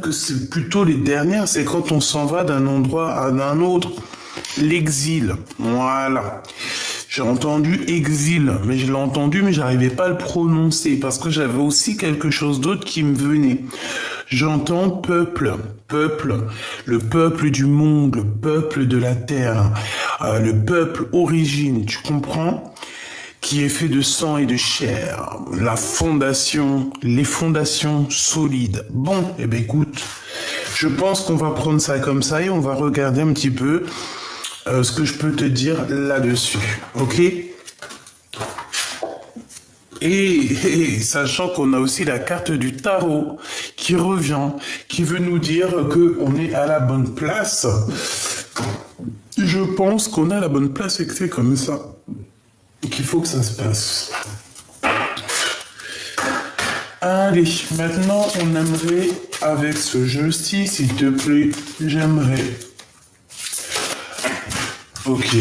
que c'est plutôt les dernières, c'est quand on s'en va d'un endroit à un autre. L'exil, voilà. J'ai entendu exil, mais je l'ai entendu, mais j'arrivais pas à le prononcer parce que j'avais aussi quelque chose d'autre qui me venait. J'entends peuple, peuple, le peuple du monde, le peuple de la terre, le peuple origine, tu comprends? Qui est fait de sang et de chair, la fondation, les fondations solides. Bon, eh ben écoute, je pense qu'on va prendre ça comme ça et on va regarder un petit peu ce que je peux te dire là-dessus, ok? Et sachant qu'on a aussi la carte du tarot qui revient, qui veut nous dire que on est à la bonne place. Je pense qu'on a la bonne place et que c'est comme ça qu'il faut que ça se passe. Allez, maintenant on aimerait, avec ce jeu-ci, s'il te plaît, j'aimerais. Ok.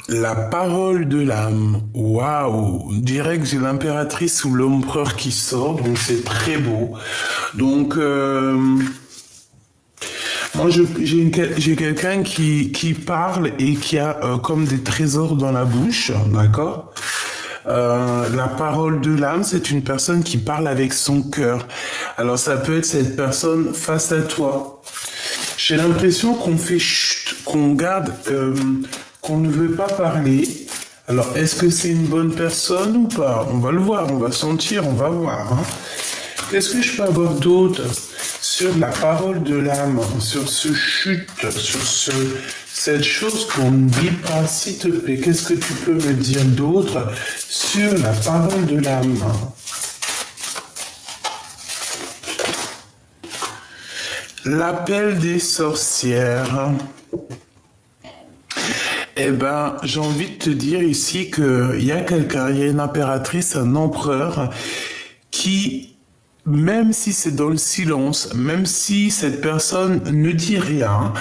La parole de l'âme. Waouh. On dirait que j'ai l'impératrice ou l'empereur qui sort, donc c'est très beau. Donc, moi, j'ai quelqu'un qui parle et qui a comme des trésors dans la bouche, d'accord? La parole de l'âme, c'est une personne qui parle avec son cœur. Alors, ça peut être cette personne face à toi. J'ai l'impression qu'on fait chut, qu'on garde, qu'on ne veut pas parler. Alors, est-ce que c'est une bonne personne ou pas? On va le voir, on va sentir, on va voir. Hein. Qu'est-ce que je peux avoir d'autre sur la parole de l'âme, sur ce chute, sur cette chose qu'on ne dit pas, s'il te plaît? Qu'est-ce que tu peux me dire d'autre sur la parole de l'âme? L'appel des sorcières. Eh ben, j'ai envie de te dire ici qu'il y a quelqu'un, il y a une impératrice, un empereur, qui, même si c'est dans le silence, même si cette personne ne dit rien,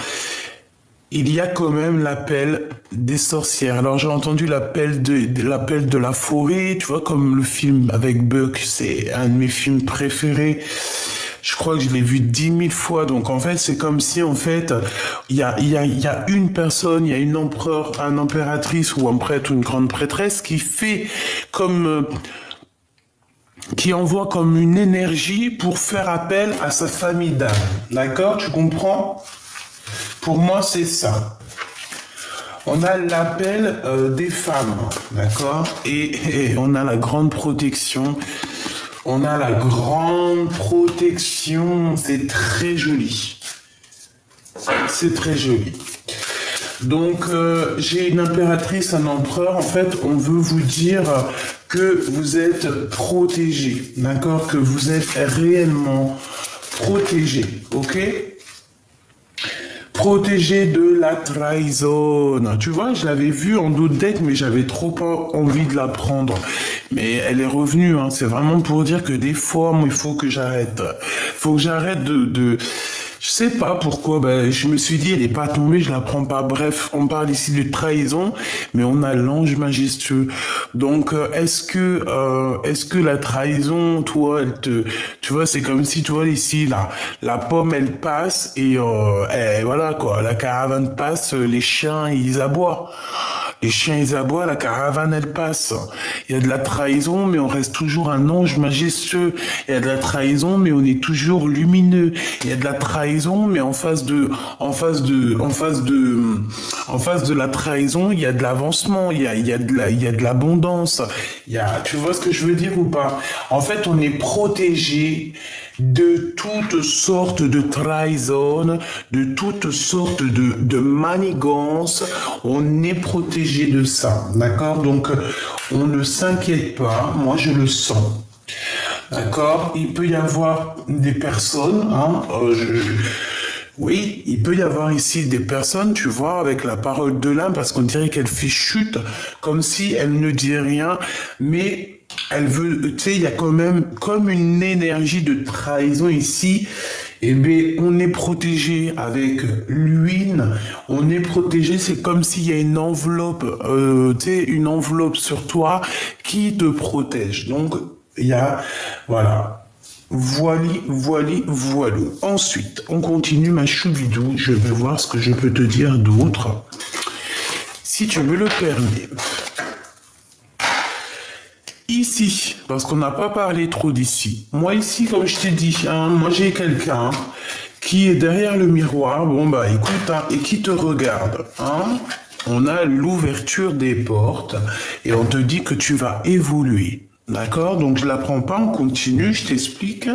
il y a quand même l'appel des sorcières. Alors j'ai entendu l'appel de la forêt, tu vois, comme le film avec Buck, c'est un de mes films préférés. Je crois que je l'ai vu 10 000 fois. Donc, en fait, c'est comme si, en fait, il y a une personne, il y a une empereur, un impératrice ou un prêtre ou une grande prêtresse qui fait comme, qui envoie comme une énergie pour faire appel à sa famille d'âme. D'accord? Tu comprends? Pour moi, c'est ça. On a l'appel des femmes. D'accord? Et on a la grande protection. On a la grande protection, c'est très joli. C'est très joli. Donc, j'ai une impératrice, un empereur. En fait, on veut vous dire que vous êtes protégés, d'accord? Que vous êtes réellement protégés, ok? Protégé de la trahison. Tu vois, je l'avais vue en d'autres decks, mais j'avais trop pas envie de la prendre. Mais elle est revenue, hein. C'est vraiment pour dire que des fois, moi, il faut que j'arrête. Faut que j'arrête je sais pas pourquoi, ben, je me suis dit, elle est pas tombée, je la prends pas. Bref, on parle ici de trahison, mais on a l'ange majestueux. Donc, est-ce que la trahison, toi, tu vois, c'est comme si, tu vois, ici, la pomme, elle passe et voilà, quoi, la caravane passe, les chiens, ils aboient. Les chiens, ils aboient, la caravane, elle passe. Il y a de la trahison, mais on reste toujours un ange majestueux. Il y a de la trahison, mais on est toujours lumineux. Il y a de la trahison, mais en face de la trahison, il y a de l'avancement. Il y a de l'abondance. Tu vois ce que je veux dire ou pas? En fait, on est protégé de toutes sortes de trahison, de toutes sortes de manigances. On est protégé de ça, d'accord? Donc, on ne s'inquiète pas. Moi, je le sens. D'accord? Il peut y avoir des personnes, hein, oui, il peut y avoir ici des personnes, tu vois, avec la parole de l'âme, parce qu'on dirait qu'elle fait chute, comme si elle ne dit rien, mais elle veut, tu sais, il y a quand même comme une énergie de trahison ici. Eh bien, on est protégé avec l'huile, on est protégé, c'est comme s'il y a une enveloppe, tu sais, une enveloppe sur toi qui te protège. Donc, il y a, voilà. Voili, voili, voilou. Ensuite, on continue ma choubidou. Je vais voir ce que je peux te dire d'autre. Si tu me le permets. Ici, parce qu'on n'a pas parlé trop d'ici. Moi ici, comme je t'ai dit, hein, moi j'ai quelqu'un qui est derrière le miroir, bon bah écoute, hein, et qui te regarde. Hein. On a l'ouverture des portes et on te dit que tu vas évoluer. D'accord? Donc je la prends pas, on continue, je t'explique.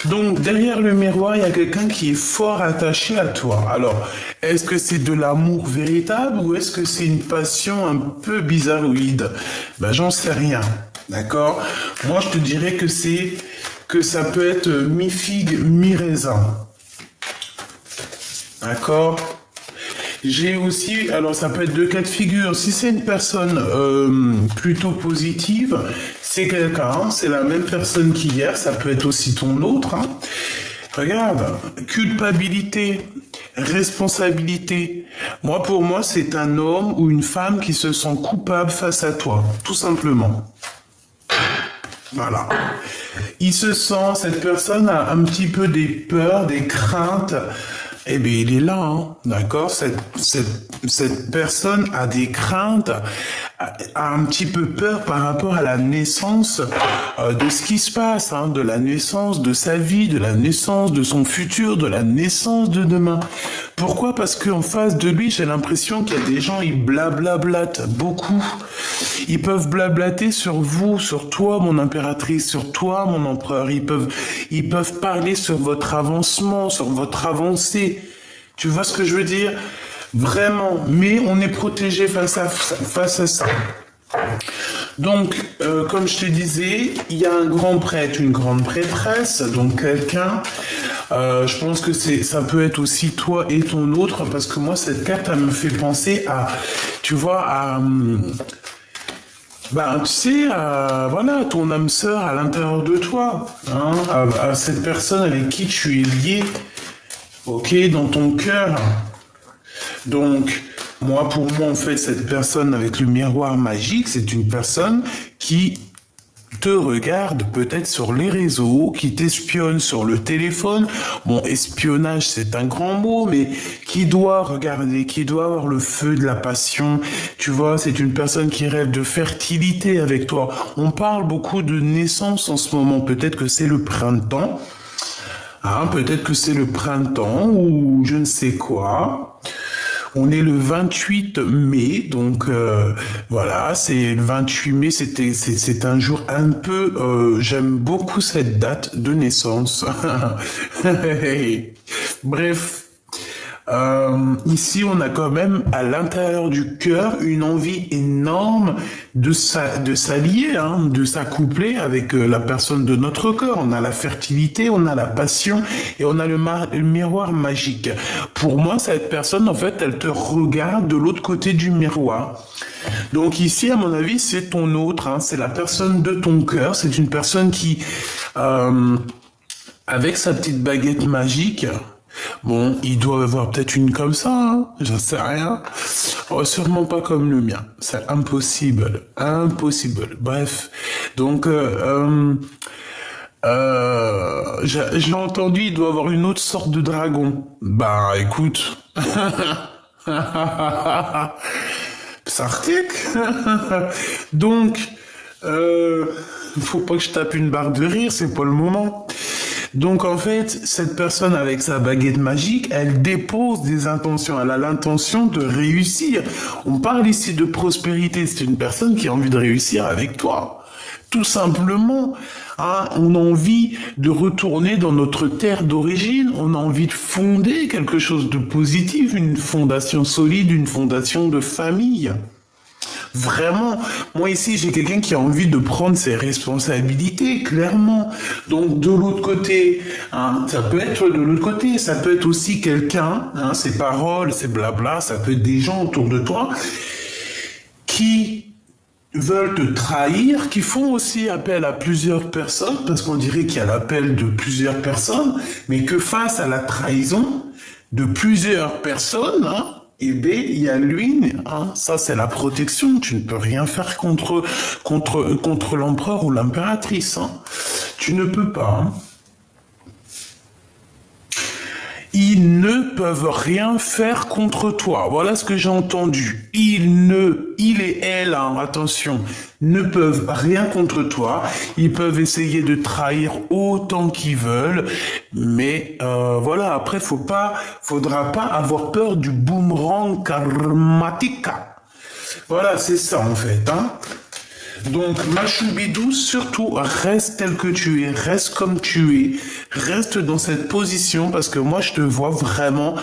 Donc derrière le miroir, il y a quelqu'un qui est fort attaché à toi. Alors, est-ce que c'est de l'amour véritable ou est-ce que c'est une passion un peu bizarroïde? Ben j'en sais rien. D'accord? Moi je te dirais que ça peut être mi-figue, mi-raisin. D'accord? J'ai aussi, alors ça peut être deux cas de figure. Si c'est une personne plutôt positive, c'est quelqu'un, hein, c'est la même personne qu'hier, ça peut être aussi ton autre. Hein. Regarde, culpabilité, responsabilité. Moi, pour moi, c'est un homme ou une femme qui se sent coupable face à toi, tout simplement. Voilà. Il se sent, cette personne a un petit peu des peurs, des craintes. Eh bien, il est là, hein, d'accord? Cette personne a des craintes, a un petit peu peur par rapport à la naissance de ce qui se passe, hein, de la naissance de sa vie, de la naissance de son futur, de la naissance de demain. Pourquoi? Parce qu'en face de lui, j'ai l'impression qu'il y a des gens, ils blablablatent beaucoup. Ils peuvent blablater sur vous, sur toi, mon impératrice, sur toi, mon empereur. Ils peuvent parler sur votre avancement, sur votre avancée. Tu vois ce que je veux dire? Vraiment. Mais on est protégé face à ça. Donc, comme je te disais, il y a un grand prêtre, une grande prêtresse, donc quelqu'un. Je pense que ça peut être aussi toi et ton autre, parce que moi, cette carte, elle me fait penser à, tu vois, à... Ben, tu sais, voilà, ton âme sœur à l'intérieur de toi, hein, à cette personne avec qui tu es lié, ok, dans ton cœur. Donc, pour moi, en fait, cette personne avec le miroir magique, c'est une personne qui te regarde peut-être sur les réseaux, qui t'espionne sur le téléphone. Bon, espionnage, c'est un grand mot, mais qui doit regarder, qui doit avoir le feu de la passion. Tu vois, c'est une personne qui rêve de fertilité avec toi. On parle beaucoup de naissance en ce moment. Peut-être que c'est le printemps. Hein, peut-être que c'est le printemps ou je ne sais quoi. On est le 28 mai, donc voilà, c'est le 28 mai, c'est un jour un peu, j'aime beaucoup cette date de naissance. Bref, ici on a quand même à l'intérieur du cœur une envie énorme de s'allier, hein, de s'accoupler avec la personne de notre corps. On a la fertilité, on a la passion et on a le miroir magique. Pour moi, cette personne, en fait, elle te regarde de l'autre côté du miroir. Donc ici, à mon avis, c'est ton autre, hein, c'est la personne de ton cœur. C'est une personne qui, avec sa petite baguette magique, bon, il doit avoir peut-être une comme ça, hein, j'en sais rien. Oh, sûrement pas comme le mien. C'est impossible. Impossible. Bref. Donc, j'ai entendu, il doit avoir une autre sorte de dragon. Bah, écoute. Sartek. Donc, faut pas que je tape une barre de rire, c'est pas le moment. Donc en fait, cette personne avec sa baguette magique, elle dépose des intentions, elle a l'intention de réussir. On parle ici de prospérité, c'est une personne qui a envie de réussir avec toi. Tout simplement, hein, on a envie de retourner dans notre terre d'origine, on a envie de fonder quelque chose de positif, une fondation solide, une fondation de famille. Vraiment, moi ici, j'ai quelqu'un qui a envie de prendre ses responsabilités, clairement. Donc, de l'autre côté, hein, ça peut être de l'autre côté, ça peut être aussi quelqu'un, hein, ses paroles, ses blabla, ça peut être des gens autour de toi qui veulent te trahir, qui font aussi appel à plusieurs personnes, parce qu'on dirait qu'il y a l'appel de plusieurs personnes, mais que face à la trahison de plusieurs personnes, hein, Et B, il y a lui, hein, ça c'est la protection, tu ne peux rien faire contre l'empereur ou l'impératrice. Hein. Tu ne peux pas. Hein. Ils ne peuvent rien faire contre toi. Voilà ce que j'ai entendu. Il et elle, hein, attention, ne peuvent rien contre toi. Ils peuvent essayer de trahir autant qu'ils veulent. Mais voilà, après, faudra pas avoir peur du boomerang karmatique. Voilà, c'est ça en fait. Hein. Donc, Machoubidou, surtout, reste tel que tu es, reste comme tu es, reste dans cette position parce que moi, je te vois vraiment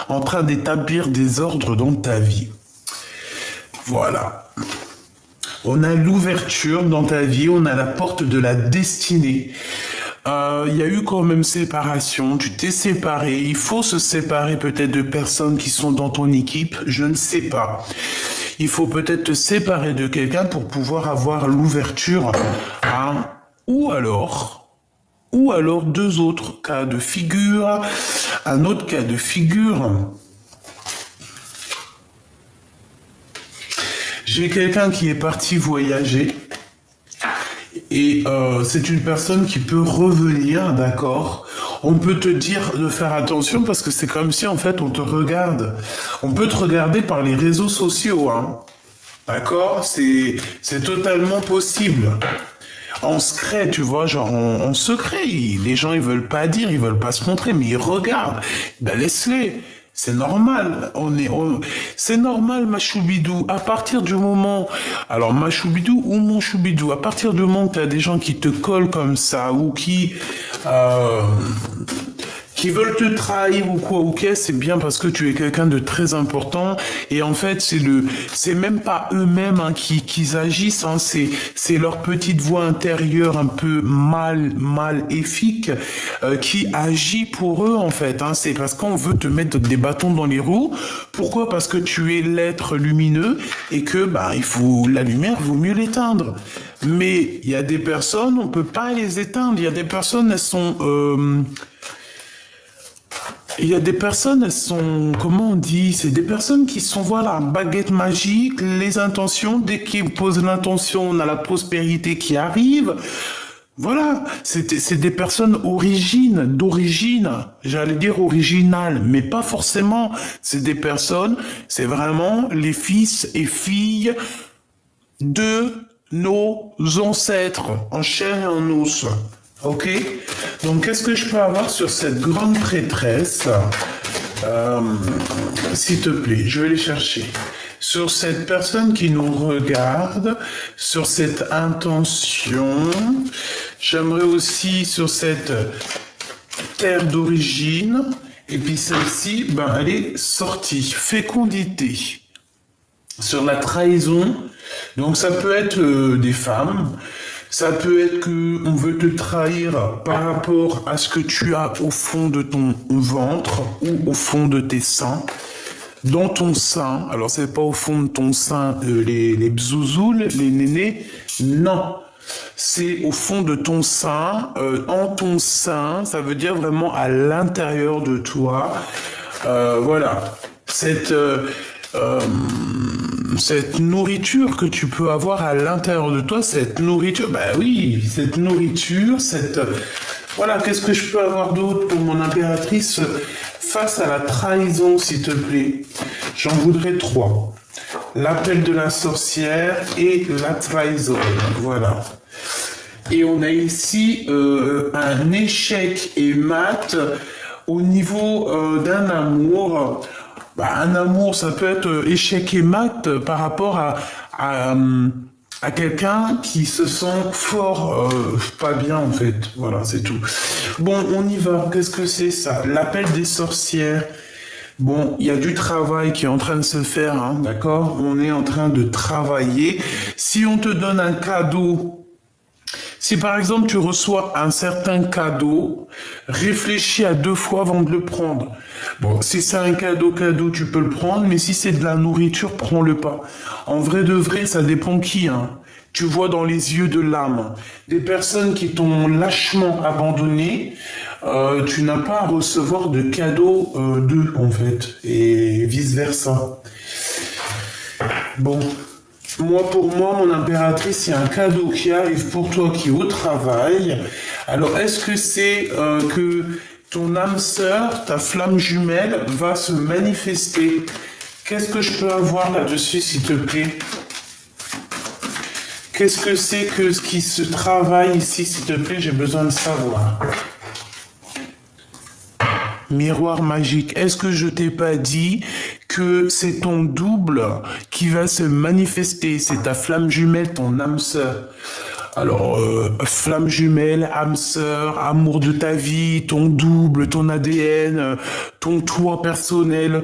en train d'établir des ordres dans ta vie. Voilà. On a l'ouverture dans ta vie, on a la porte de la destinée. Il y a eu quand même séparation, tu t'es séparé, il faut se séparer peut-être de personnes qui sont dans ton équipe, je ne sais pas. Il faut peut-être te séparer de quelqu'un pour pouvoir avoir l'ouverture, hein, ou alors deux autres cas de figure, un autre cas de figure. J'ai quelqu'un qui est parti voyager. Et c'est une personne qui peut revenir, d'accord. On peut te dire de faire attention parce que c'est comme si en fait on te regarde. On peut te regarder par les réseaux sociaux, hein. D'accord. C'est totalement possible. En secret, tu vois, genre en secret. Les gens ils veulent pas dire, ils veulent pas se montrer, mais ils regardent. Ben laisse-les. C'est normal, c'est normal, Machoubidou. À partir du moment, alors Machoubidou ou mon Choubidou, à partir du moment où tu as des gens qui te collent comme ça ou qui veulent te trahir ou quoi, ok, c'est bien parce que tu es quelqu'un de très important et en fait c'est même pas eux-mêmes hein, qui agissent, hein, c'est leur petite voix intérieure un peu maléfique qui agit pour eux en fait, hein, c'est parce qu'on veut te mettre des bâtons dans les roues. Pourquoi? Parce que tu es l'être lumineux et que il faut la lumière, vaut mieux l'éteindre. Mais il y a des personnes, on peut pas les éteindre. Il y a des personnes, elles sont comment on dit, c'est des personnes qui sont, voilà, baguette magique, les intentions, dès qu'ils posent l'intention, on a la prospérité qui arrive. Voilà, c'est des personnes d'origine, j'allais dire originales, mais pas forcément. C'est des personnes, c'est vraiment les fils et filles de nos ancêtres, en chair et en os. Ok, donc qu'est-ce que je peux avoir sur cette grande prêtresse s'il te plaît, je vais les chercher. Sur cette personne qui nous regarde, sur cette intention, j'aimerais aussi sur cette terre d'origine, et puis celle-ci, elle est sortie, fécondité. Sur la trahison, donc ça peut être des femmes, ça peut être que on veut te trahir par rapport à ce que tu as au fond de ton ventre ou au fond de tes seins. Dans ton sein, alors c'est pas au fond de ton sein les bzouzoules, les nénés, non. C'est au fond de ton sein, en ton sein, ça veut dire vraiment à l'intérieur de toi. Voilà, cette nourriture que tu peux avoir à l'intérieur de toi, cette nourriture, voilà, qu'est-ce que je peux avoir d'autre pour mon impératrice face à la trahison, s'il te plaît? J'en voudrais 3. L'appel de la sorcière et la trahison, voilà. Et on a ici un échec et mat au niveau d'un amour. Un amour, ça peut être échec et mat par rapport à quelqu'un qui se sent fort, pas bien en fait. Voilà, c'est tout. Bon, on y va. Qu'est-ce que c'est ça? L'appel des sorcières. Bon, il y a du travail qui est en train de se faire, hein, d'accord? On est en train de travailler. Si on te donne un cadeau, si par exemple tu reçois un certain cadeau, réfléchis à 2 fois avant de le prendre. Bon, si c'est un cadeau, tu peux le prendre, mais si c'est de la nourriture, prends-le pas. En vrai de vrai, ça dépend qui, hein. Tu vois dans les yeux de l'âme des personnes qui t'ont lâchement abandonné, tu n'as pas à recevoir de cadeaux d'eux, en fait, et vice-versa. Bon, pour moi, mon impératrice, il y a un cadeau qui arrive pour toi qui est au travail. Alors, est-ce que c'est que ton âme sœur, ta flamme jumelle, va se manifester? Qu'est-ce que je peux avoir là-dessus, s'il te plaît? Qu'est-ce que c'est que ce qui se travaille ici, s'il te plaît? J'ai besoin de savoir. Miroir magique, est-ce que je t'ai pas dit que c'est ton double qui va se manifester? C'est ta flamme jumelle, ton âme sœur. Alors, flamme jumelle, âme sœur, amour de ta vie, ton double, ton ADN, ton toi personnel.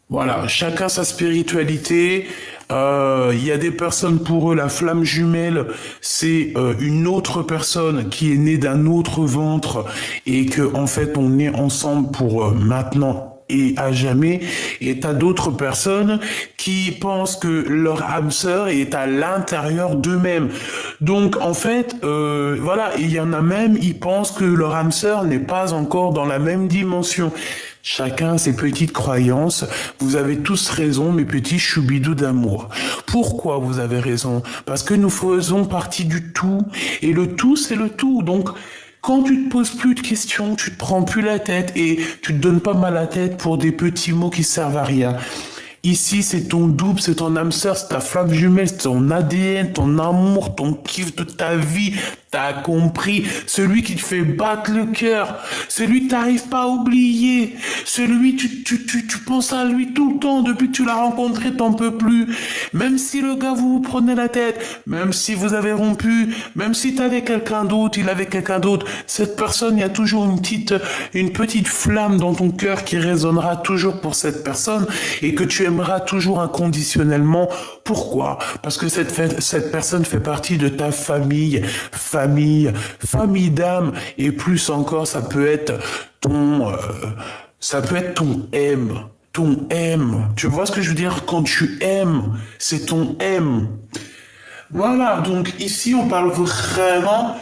Voilà, chacun sa spiritualité. Il y a des personnes, pour eux, la flamme jumelle, c'est une autre personne qui est née d'un autre ventre et que en fait on est ensemble pour maintenant et à jamais. Et t'as d'autres personnes qui pensent que leur âme sœur est à l'intérieur d'eux-mêmes. Donc en fait, voilà, il y en a même, ils pensent que leur âme sœur n'est pas encore dans la même dimension. Chacun ses petites croyances. Vous avez tous raison, mes petits choubidous d'amour. Pourquoi vous avez raison? Parce que nous faisons partie du tout. Et le tout, c'est le tout. Donc, quand tu te poses plus de questions, tu te prends plus la tête et tu te donnes pas mal la tête pour des petits mots qui servent à rien. Ici, c'est ton double, c'est ton âme sœur, c'est ta flamme jumelle, c'est ton ADN, ton amour, ton kiff de ta vie. T'as compris? Celui qui te fait battre le cœur, celui que t'arrives pas à oublier, celui tu penses à lui tout le temps depuis que tu l'as rencontré, t'en peux plus. Même si le gars vous prenez la tête, même si vous avez rompu, même si t'avais quelqu'un d'autre, il avait quelqu'un d'autre, cette personne, il y a toujours une petite flamme dans ton cœur qui résonnera toujours pour cette personne et que tu aimeras toujours inconditionnellement. Pourquoi? Parce que cette personne fait partie de ta famille d'âme, et plus encore, ça peut être ton M. Ton M. Tu vois ce que je veux dire? Quand tu aimes, c'est ton M. Voilà, donc ici, on parle vraiment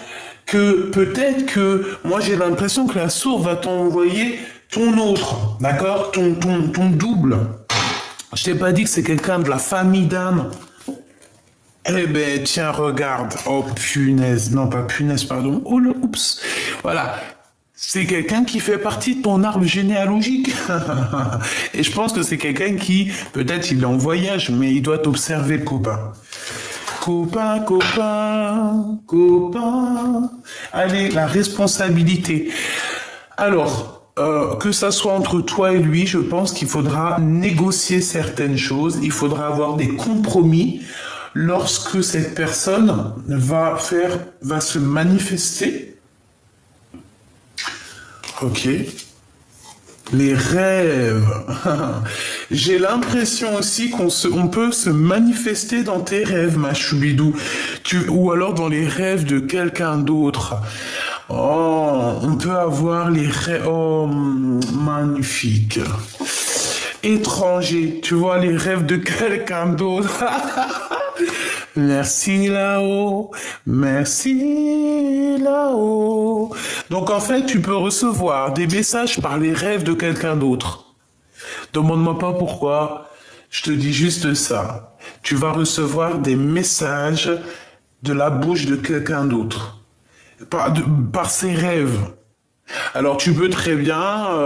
que peut-être que, moi j'ai l'impression que la source va t'envoyer ton autre, d'accord? Ton double. Je t'ai pas dit que c'est quelqu'un de la famille d'âme. Eh ben, tiens, regarde. Oh, punaise. Non, pas punaise, pardon. Oh, oups. Voilà. C'est quelqu'un qui fait partie de ton arbre généalogique. Et je pense que c'est quelqu'un qui, peut-être il est en voyage, mais il doit t'observer, copain. Copain, copain, copain. Allez, la responsabilité. Alors, que ça soit entre toi et lui, je pense qu'il faudra négocier certaines choses. Il faudra avoir des compromis lorsque cette personne va se manifester. Ok. Les rêves. J'ai l'impression aussi on peut se manifester dans tes rêves, ma choubidou. Ou alors dans les rêves de quelqu'un d'autre. Oh, on peut avoir les rêves. Oh, magnifique. Étranger, tu vois les rêves de quelqu'un d'autre. Merci là-haut, merci là-haut. Donc en fait, tu peux recevoir des messages par les rêves de quelqu'un d'autre. Demande-moi pas pourquoi, je te dis juste ça. Tu vas recevoir des messages de la bouche de quelqu'un d'autre, par ses rêves. Alors tu peux très bien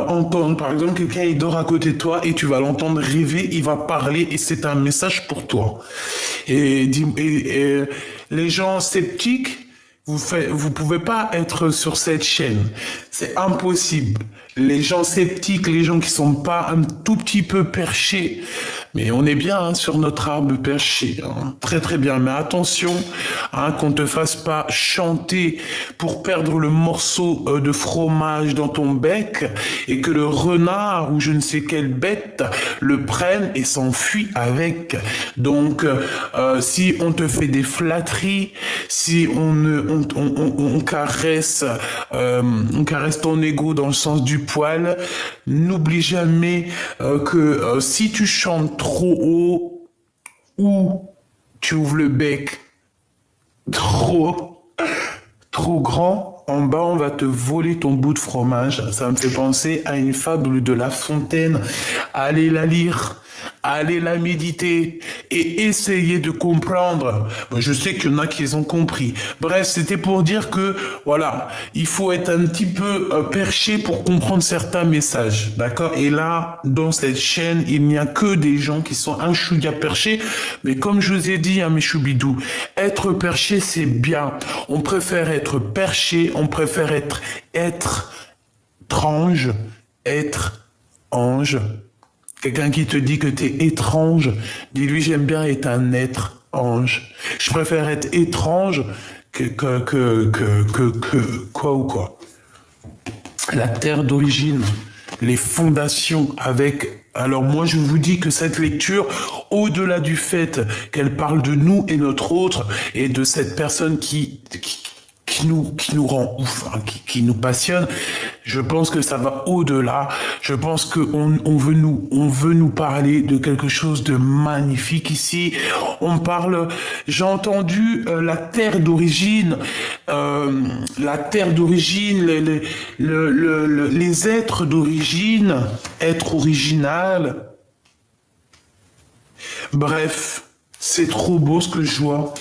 entendre, par exemple, quelqu'un il dort à côté de toi et tu vas l'entendre rêver, il va parler et c'est un message pour toi. Et les gens sceptiques, vous pouvez pas être sur cette chaîne. C'est impossible. Les gens sceptiques, les gens qui sont pas un tout petit peu perchés, mais on est bien sur notre arbre perché, hein. Très très bien. Mais attention, hein, qu'on te fasse pas chanter pour perdre le morceau de fromage dans ton bec et que le renard ou je ne sais quelle bête le prenne et s'enfuit avec. Donc, si on te fait des flatteries, si on caresse ton ego dans le sens du poil, n'oublie jamais que si tu chantes trop haut ou tu ouvres le bec trop grand, en bas, on va te voler ton bout de fromage. Ça me fait penser à une fable de La Fontaine. Allez la lire. Allez la méditer et essayez de comprendre. Bon, je sais qu'il y en a qui les ont compris. Bref, c'était pour dire que, voilà, il faut être un petit peu perché pour comprendre certains messages, d'accord? Et là, dans cette chaîne, il n'y a que des gens qui sont un chouïa perchés. Mais comme je vous ai dit, hein, mes choubidous, être perché, c'est bien. On préfère être perché, on préfère être étrange, être ange. Quelqu'un qui te dit que t'es étrange, dis-lui j'aime bien être un être ange. Je préfère être étrange que quoi ou quoi. La terre d'origine, les fondations avec... Alors moi je vous dis que cette lecture, au-delà du fait qu'elle parle de nous et notre autre, et de cette personne qui nous rend ouf, hein, qui nous passionne, je pense que ça va au-delà. Je pense qu'on veut nous parler de quelque chose de magnifique ici. On parle, j'ai entendu la terre d'origine, les êtres d'origine, être original. Bref, c'est trop beau ce que je vois.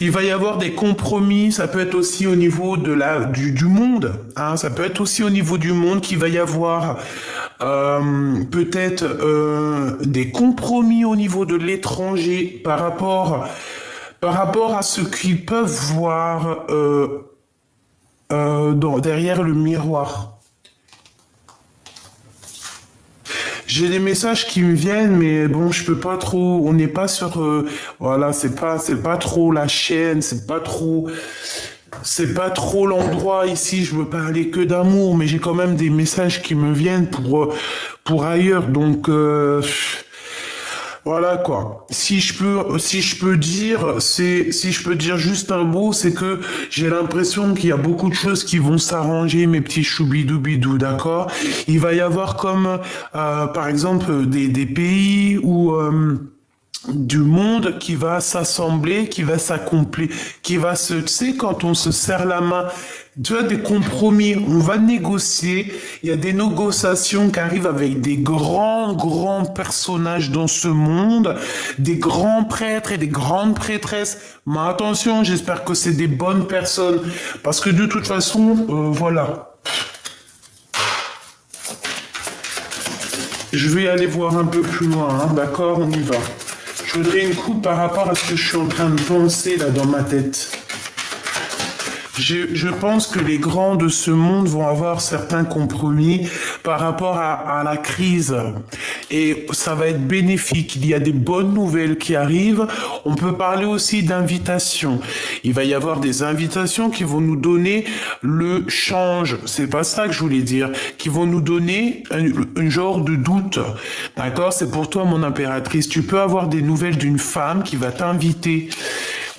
Il va y avoir des compromis, ça peut être aussi au niveau du monde, hein, ça peut être aussi au niveau du monde qu'il va y avoir peut-être des compromis au niveau de l'étranger par rapport à ce qu'ils peuvent voir derrière le miroir. J'ai des messages qui me viennent, mais bon, je peux pas trop. On n'est pas sur, voilà, c'est pas trop la chaîne, c'est pas trop l'endroit ici. Je veux parler que d'amour, mais j'ai quand même des messages qui me viennent pour ailleurs. Donc voilà quoi. Si je peux dire juste un mot, c'est que j'ai l'impression qu'il y a beaucoup de choses qui vont s'arranger, mes petits choubidou-bidou, d'accord? Il va y avoir comme, par exemple, des pays où du monde qui va s'assembler, qui va s'accomplir, qui va tu sais, quand on se serre la main, tu vois, des compromis, on va négocier, il y a des négociations qui arrivent avec des grands personnages dans ce monde, des grands prêtres et des grandes prêtresses, mais attention, j'espère que c'est des bonnes personnes, parce que de toute façon, voilà. Je vais aller voir un peu plus loin, hein, d'accord, on y va. Je voudrais une coupe par rapport à ce que je suis en train de penser là dans ma tête. Je pense que les grands de ce monde vont avoir certains compromis par rapport à la crise. Et ça va être bénéfique. Il y a des bonnes nouvelles qui arrivent. On peut parler aussi d'invitations. Il va y avoir des invitations qui vont nous donner le change. C'est pas ça que je voulais dire. Qui vont nous donner un genre de doute. D'accord? C'est pour toi, mon impératrice. Tu peux avoir des nouvelles d'une femme qui va t'inviter.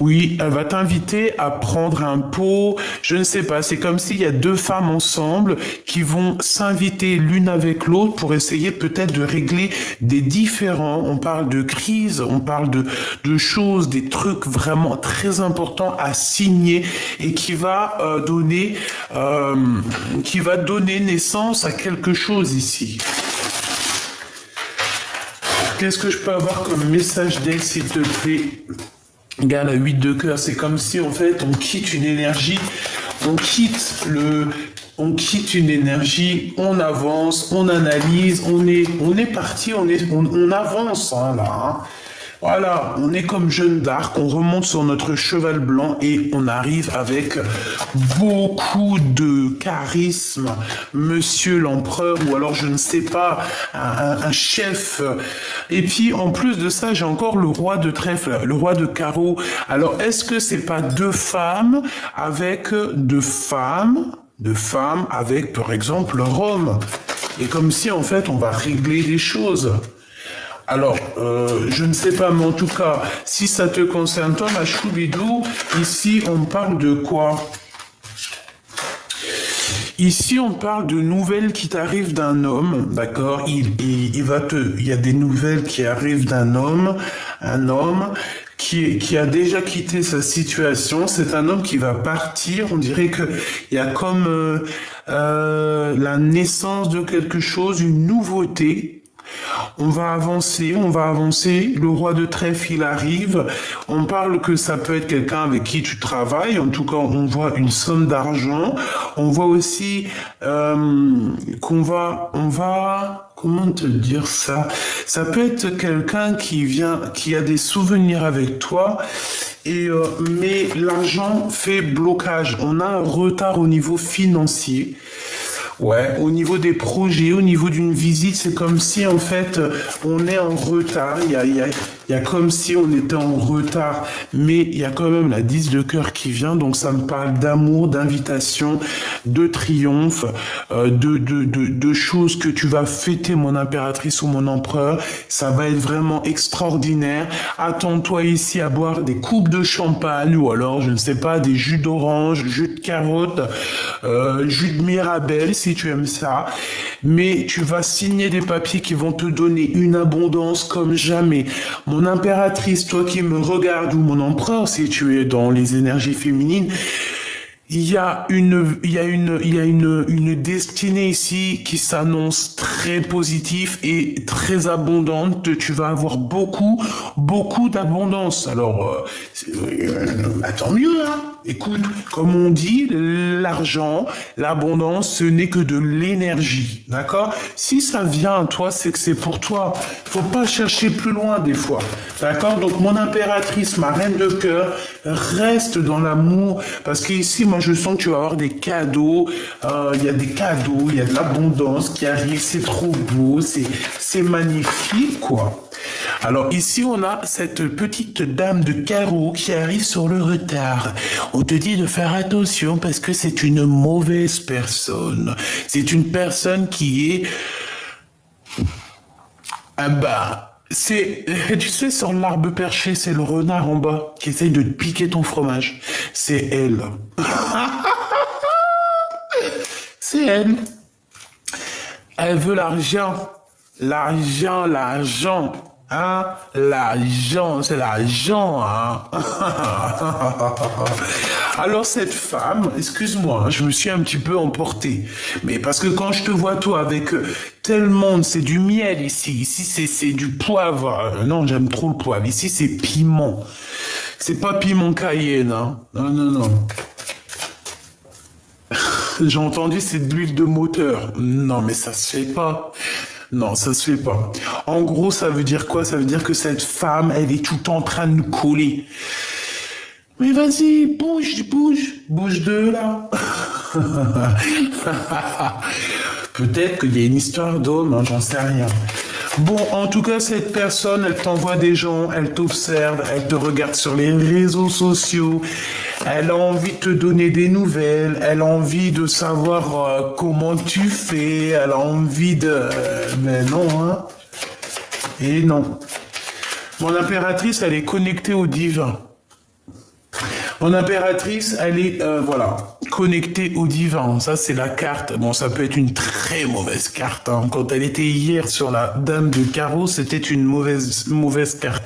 Oui, elle va t'inviter à prendre un pot, je ne sais pas, c'est comme s'il y a deux femmes ensemble qui vont s'inviter l'une avec l'autre pour essayer peut-être de régler des différends. On parle de crise, on parle de choses, des trucs vraiment très importants à signer et qui va donner naissance à quelque chose ici. Qu'est-ce que je peux avoir comme message d'elle, s'il te plaît? Regarde, la 8 de cœur, c'est comme si en fait on quitte une énergie, on quitte une énergie, on avance, on analyse, on est parti, on avance hein, là. Hein. Voilà, on est comme Jeanne d'Arc, on remonte sur notre cheval blanc et on arrive avec beaucoup de charisme, monsieur l'empereur, ou alors je ne sais pas, un chef. Et puis en plus de ça, j'ai encore le roi de trèfle, le roi de carreau. Alors est-ce que c'est pas deux femmes avec par exemple Rome? Et comme si en fait on va régler les choses. Alors, je ne sais pas, mais en tout cas, si ça te concerne, toi, ma choubidou, ici, on parle de quoi? Ici, on parle de nouvelles qui t'arrivent d'un homme, d'accord? Il y a des nouvelles qui arrivent d'un homme, un homme qui a déjà quitté sa situation. C'est un homme qui va partir. On dirait que il y a comme la naissance de quelque chose, une nouveauté. On va avancer, on va avancer. Le roi de trèfle, il arrive. On parle que ça peut être quelqu'un avec qui tu travailles. En tout cas, on voit une somme d'argent. On voit aussi comment te dire ça? Ça peut être quelqu'un qui a des souvenirs avec toi. Mais l'argent fait blocage. On a un retard au niveau financier. Ouais, au niveau des projets, au niveau d'une visite, c'est comme si en fait on est en retard. Il y a comme si on était en retard, mais il y a quand même la 10 de cœur qui vient, donc ça me parle d'amour, d'invitation, de triomphe, de choses que tu vas fêter, mon impératrice ou mon empereur. Ça va être vraiment extraordinaire. Attends-toi ici à boire des coupes de champagne ou alors, je ne sais pas, des jus d'orange, jus de carotte, jus de mirabelle si tu aimes ça. Mais tu vas signer des papiers qui vont te donner une abondance comme jamais. Mon impératrice, toi qui me regardes, ou mon empereur, si tu es dans les énergies féminines, il y a une destinée ici qui s'annonce très positive et très abondante. Tu vas avoir beaucoup d'abondance. Alors, tant mieux, hein. Écoute, comme on dit, l'argent, l'abondance, ce n'est que de l'énergie, d'accord? Si ça vient à toi, c'est que c'est pour toi. Faut pas chercher plus loin des fois, d'accord? Donc mon impératrice, ma reine de cœur, reste dans l'amour, parce qu'ici, moi, je sens que tu vas avoir des cadeaux. Il y a des cadeaux, il y a de l'abondance qui arrive. C'est trop beau, c'est magnifique, quoi. Alors ici, on a cette petite dame de carreau qui arrive sur le retard. On te dit de faire attention parce que c'est une mauvaise personne. C'est une personne qui est... Ah bah, tu sais, sur l'arbre perché, c'est le renard en bas qui essaye de te piquer ton fromage. C'est elle. C'est elle. Elle veut l'argent. L'argent. Hein? L'argent, c'est l'argent, hein? Alors cette femme, excuse-moi, je me suis un petit peu emporté. Mais parce que quand je te vois toi avec tel monde, c'est du miel ici. Ici c'est du poivre. Non, j'aime trop le poivre. Ici c'est piment. C'est pas piment cayenne, hein? Non. J'ai entendu c'est de l'huile de moteur. Non, mais ça se fait pas. Non, ça se fait pas. En gros, ça veut dire quoi? Ça veut dire que cette femme, elle est tout en train de nous coller. Mais vas-y, bouge de là. Peut-être qu'il y a une histoire d'homme, hein, j'en sais rien. Bon, en tout cas, cette personne, elle t'envoie des gens, elle t'observe, elle te regarde sur les réseaux sociaux, elle a envie de te donner des nouvelles, elle a envie de savoir comment tu fais, elle a envie de... mais non, hein. Et non. Mon impératrice, elle est connectée au divin. Mon impératrice, elle est, connectée au divin. Ça, c'est la carte. Bon, ça peut être une très mauvaise carte, hein. Quand elle était hier sur la dame de carreau, c'était une mauvaise carte.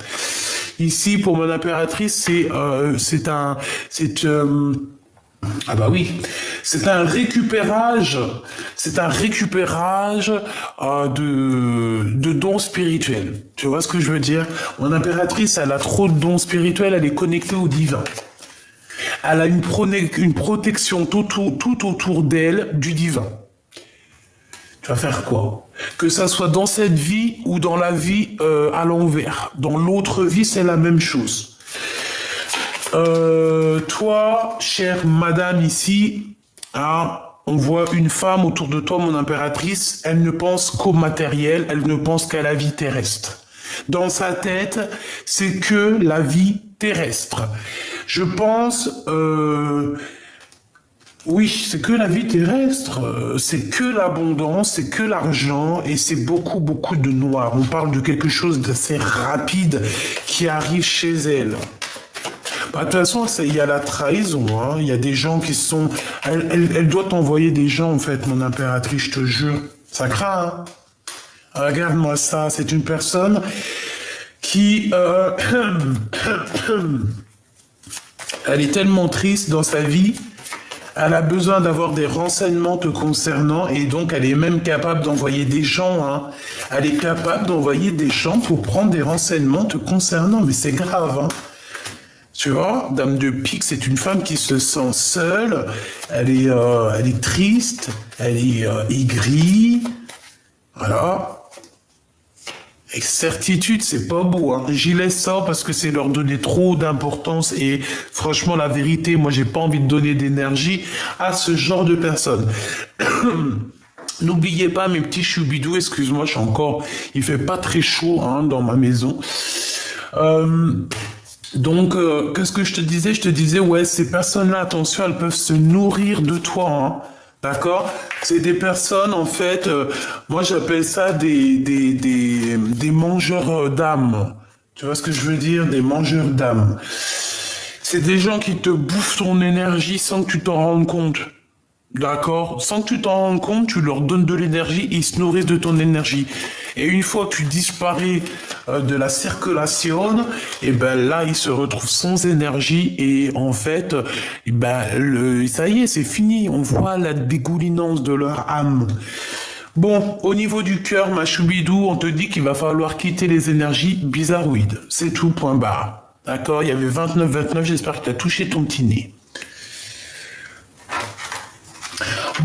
Ici, pour mon impératrice, c'est un récupérage de dons spirituels. Tu vois ce que je veux dire? Mon impératrice, elle a trop de dons spirituels, elle est connectée au divin. Elle a une protection tout autour d'elle du divin. Tu vas faire quoi? Que ça soit dans cette vie ou dans la vie à l'envers. Dans l'autre vie, c'est la même chose. Toi, chère madame ici, hein, on voit une femme autour de toi, mon impératrice, elle ne pense qu'au matériel, elle ne pense qu'à la vie terrestre. Dans sa tête, c'est que la vie terrestre. Je pense... oui, c'est que la vie terrestre, c'est que l'abondance, c'est que l'argent et c'est beaucoup de noir. On parle de quelque chose d'assez rapide qui arrive chez elle. Bah, de toute façon, il y a la trahison, hein. Il y a des gens qui sont... Elle doit t'envoyer des gens, en fait, mon impératrice, je te jure. Ça craint, hein. Regarde-moi ça, c'est une personne qui... elle est tellement triste dans sa vie, elle a besoin d'avoir des renseignements te concernant et donc elle est même capable d'envoyer des gens. Hein. Elle est capable d'envoyer des gens pour prendre des renseignements te concernant, mais c'est grave. Hein. Tu vois, Dame de Pique, c'est une femme qui se sent seule, elle est triste, elle est aigrie, voilà. Avec certitude, c'est pas beau. Hein. J'y laisse ça parce que c'est leur donner trop d'importance et franchement, la vérité, moi, j'ai pas envie de donner d'énergie à ce genre de personnes. N'oubliez pas, mes petits choubidous, excuse-moi, il fait pas très chaud hein, dans ma maison. Donc, qu'est-ce que je te disais? Je te disais, ouais, ces personnes-là, attention, elles peuvent se nourrir de toi, hein. D'accord? C'est des personnes, en fait, moi j'appelle ça des mangeurs d'âme. Tu vois ce que je veux dire? Des mangeurs d'âme. C'est des gens qui te bouffent ton énergie sans que tu t'en rendes compte. D'accord? Sans que tu t'en rendes compte, tu leur donnes de l'énergie, ils se nourrissent de ton énergie. Et une fois que tu disparais de la circulation, et ben là, ils se retrouvent sans énergie et en fait, ça y est, c'est fini. On voit la dégoulinance de leur âme. Bon, au niveau du cœur, ma choubidou, on te dit qu'il va falloir quitter les énergies bizarroïdes. C'est tout, point barre. D'accord? Il y avait 29, j'espère que tu as touché ton petit nez.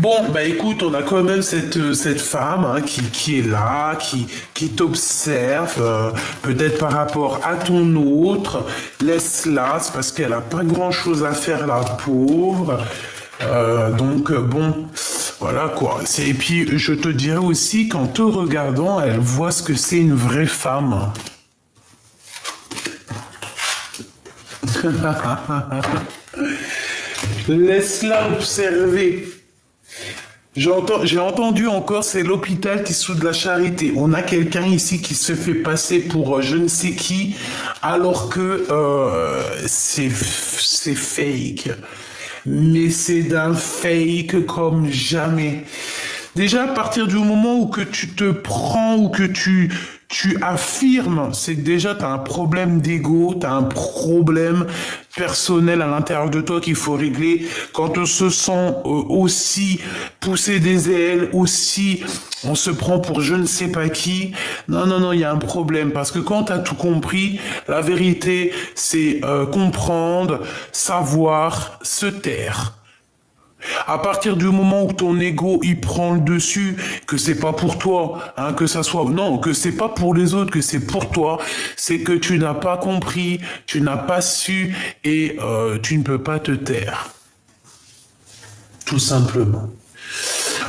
Bon, bah écoute, on a quand même cette femme hein, qui est là, qui t'observe, peut-être par rapport à ton autre. Laisse-la, c'est parce qu'elle a pas grand-chose à faire, la pauvre. Donc bon, voilà quoi. Et puis je te dirais aussi qu'en te regardant, elle voit ce que c'est une vraie femme. Laisse-la observer. J'ai entendu encore, c'est l'hôpital qui soude la charité. On a quelqu'un ici qui se fait passer pour je ne sais qui, alors que c'est fake. Mais c'est d'un fake comme jamais. Déjà, à partir du moment où que tu te prends ou que tu affirmes, c'est que déjà tu as un problème d'ego, tu as un problème personnel à l'intérieur de toi qu'il faut régler. Quand on se sent aussi pousser des ailes, aussi on se prend pour je ne sais pas qui. Non, il y a un problème parce que quand tu as tout compris, la vérité c'est comprendre, savoir, se taire. À partir du moment où ton ego il prend le dessus, que c'est pas pour toi, hein, que ça soit non, que c'est pas pour les autres, que c'est pour toi, c'est que tu n'as pas compris, tu n'as pas su et tu ne peux pas te taire. Tout simplement.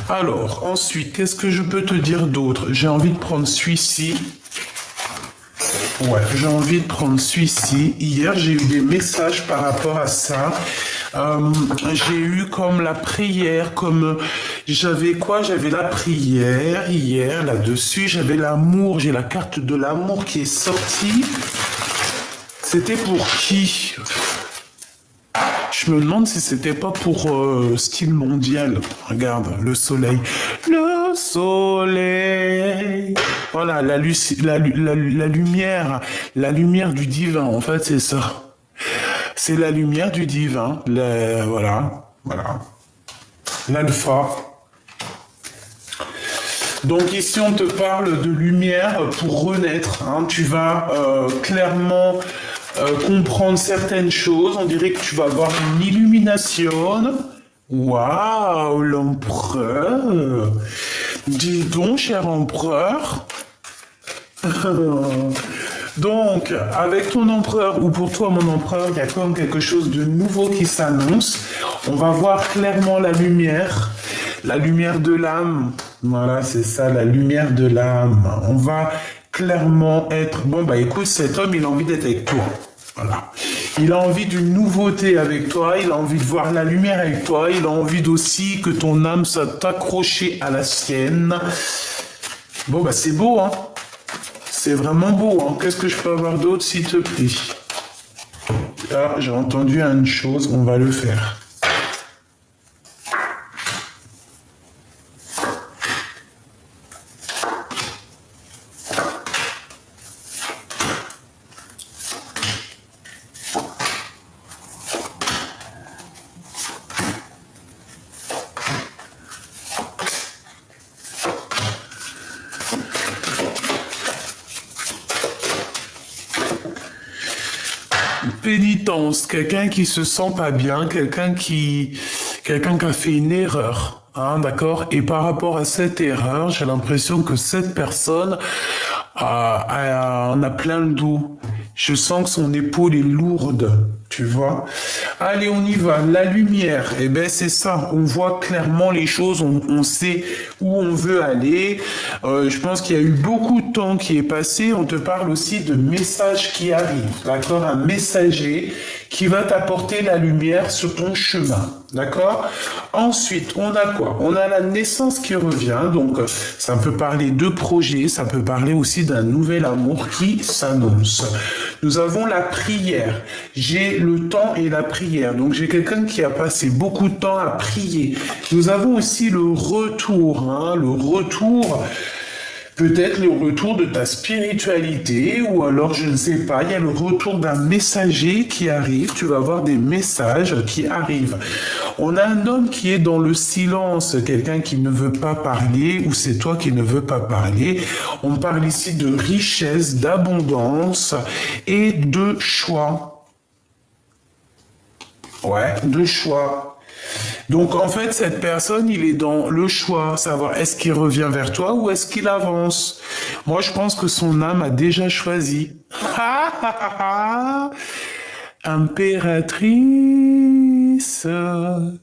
Alors, ensuite, qu'est-ce que je peux te dire d'autre? J'ai envie de prendre celui-ci. Ouais, j'ai envie de prendre celui-ci. Hier, j'ai eu des messages par rapport à ça. J'ai eu comme la prière, comme j'avais quoi? J'avais la prière hier là-dessus. J'avais l'amour. J'ai la carte de l'amour qui est sortie. C'était pour qui? Je me demande si c'était pas pour style mondial. Regarde, le soleil. Le soleil. Voilà, la lumière. La lumière du divin, en fait, c'est ça. C'est la lumière du divin. Voilà. L'alpha. Donc ici, on te parle de lumière pour renaître. Hein. Tu vas clairement... comprendre certaines choses, on dirait que tu vas avoir une illumination. Waouh, l'empereur. Dis donc, cher empereur. Donc, avec ton empereur, ou pour toi, mon empereur, il y a comme quelque chose de nouveau qui s'annonce. On va voir clairement la lumière de l'âme. Voilà, c'est ça, la lumière de l'âme. On va clairement être... Bon, bah écoute, cet homme, il a envie d'être avec toi. Voilà. Il a envie d'une nouveauté avec toi, il a envie de voir la lumière avec toi, il a envie aussi que ton âme soit accrochée à la sienne. Bon, bah c'est beau, hein. C'est vraiment beau, hein. Qu'est-ce que je peux avoir d'autre, s'il te plaît? Là, j'ai entendu une chose, on va le faire. pénitence, quelqu'un qui se sent pas bien, quelqu'un qui a fait une erreur. Hein, d'accord? Et par rapport à cette erreur, j'ai l'impression que cette personne en a plein le dos. Je sens que son épaule est lourde, tu vois. Allez, on y va. La lumière, eh ben c'est ça. On voit clairement les choses, on sait où on veut aller. Je pense qu'il y a eu beaucoup de temps qui est passé. On te parle aussi de messages qui arrivent, d'accord? Un messager qui va t'apporter la lumière sur ton chemin, d'accord? Ensuite, on a quoi? On a la naissance qui revient, donc ça peut parler de projet, ça peut parler aussi d'un nouvel amour qui s'annonce. Nous avons la prière. J'ai le temps et la prière, donc j'ai quelqu'un qui a passé beaucoup de temps à prier. Nous avons aussi le retour, hein, le retour... Peut-être le retour de ta spiritualité, ou alors je ne sais pas, il y a le retour d'un messager qui arrive, tu vas avoir des messages qui arrivent. On a un homme qui est dans le silence, quelqu'un qui ne veut pas parler, ou c'est toi qui ne veux pas parler. On parle ici de richesse, d'abondance et de choix. Ouais, de choix. Donc en fait, cette personne, il est dans le choix, savoir est-ce qu'il revient vers toi ou est-ce qu'il avance. Moi, je pense que son âme a déjà choisi. Impératrice,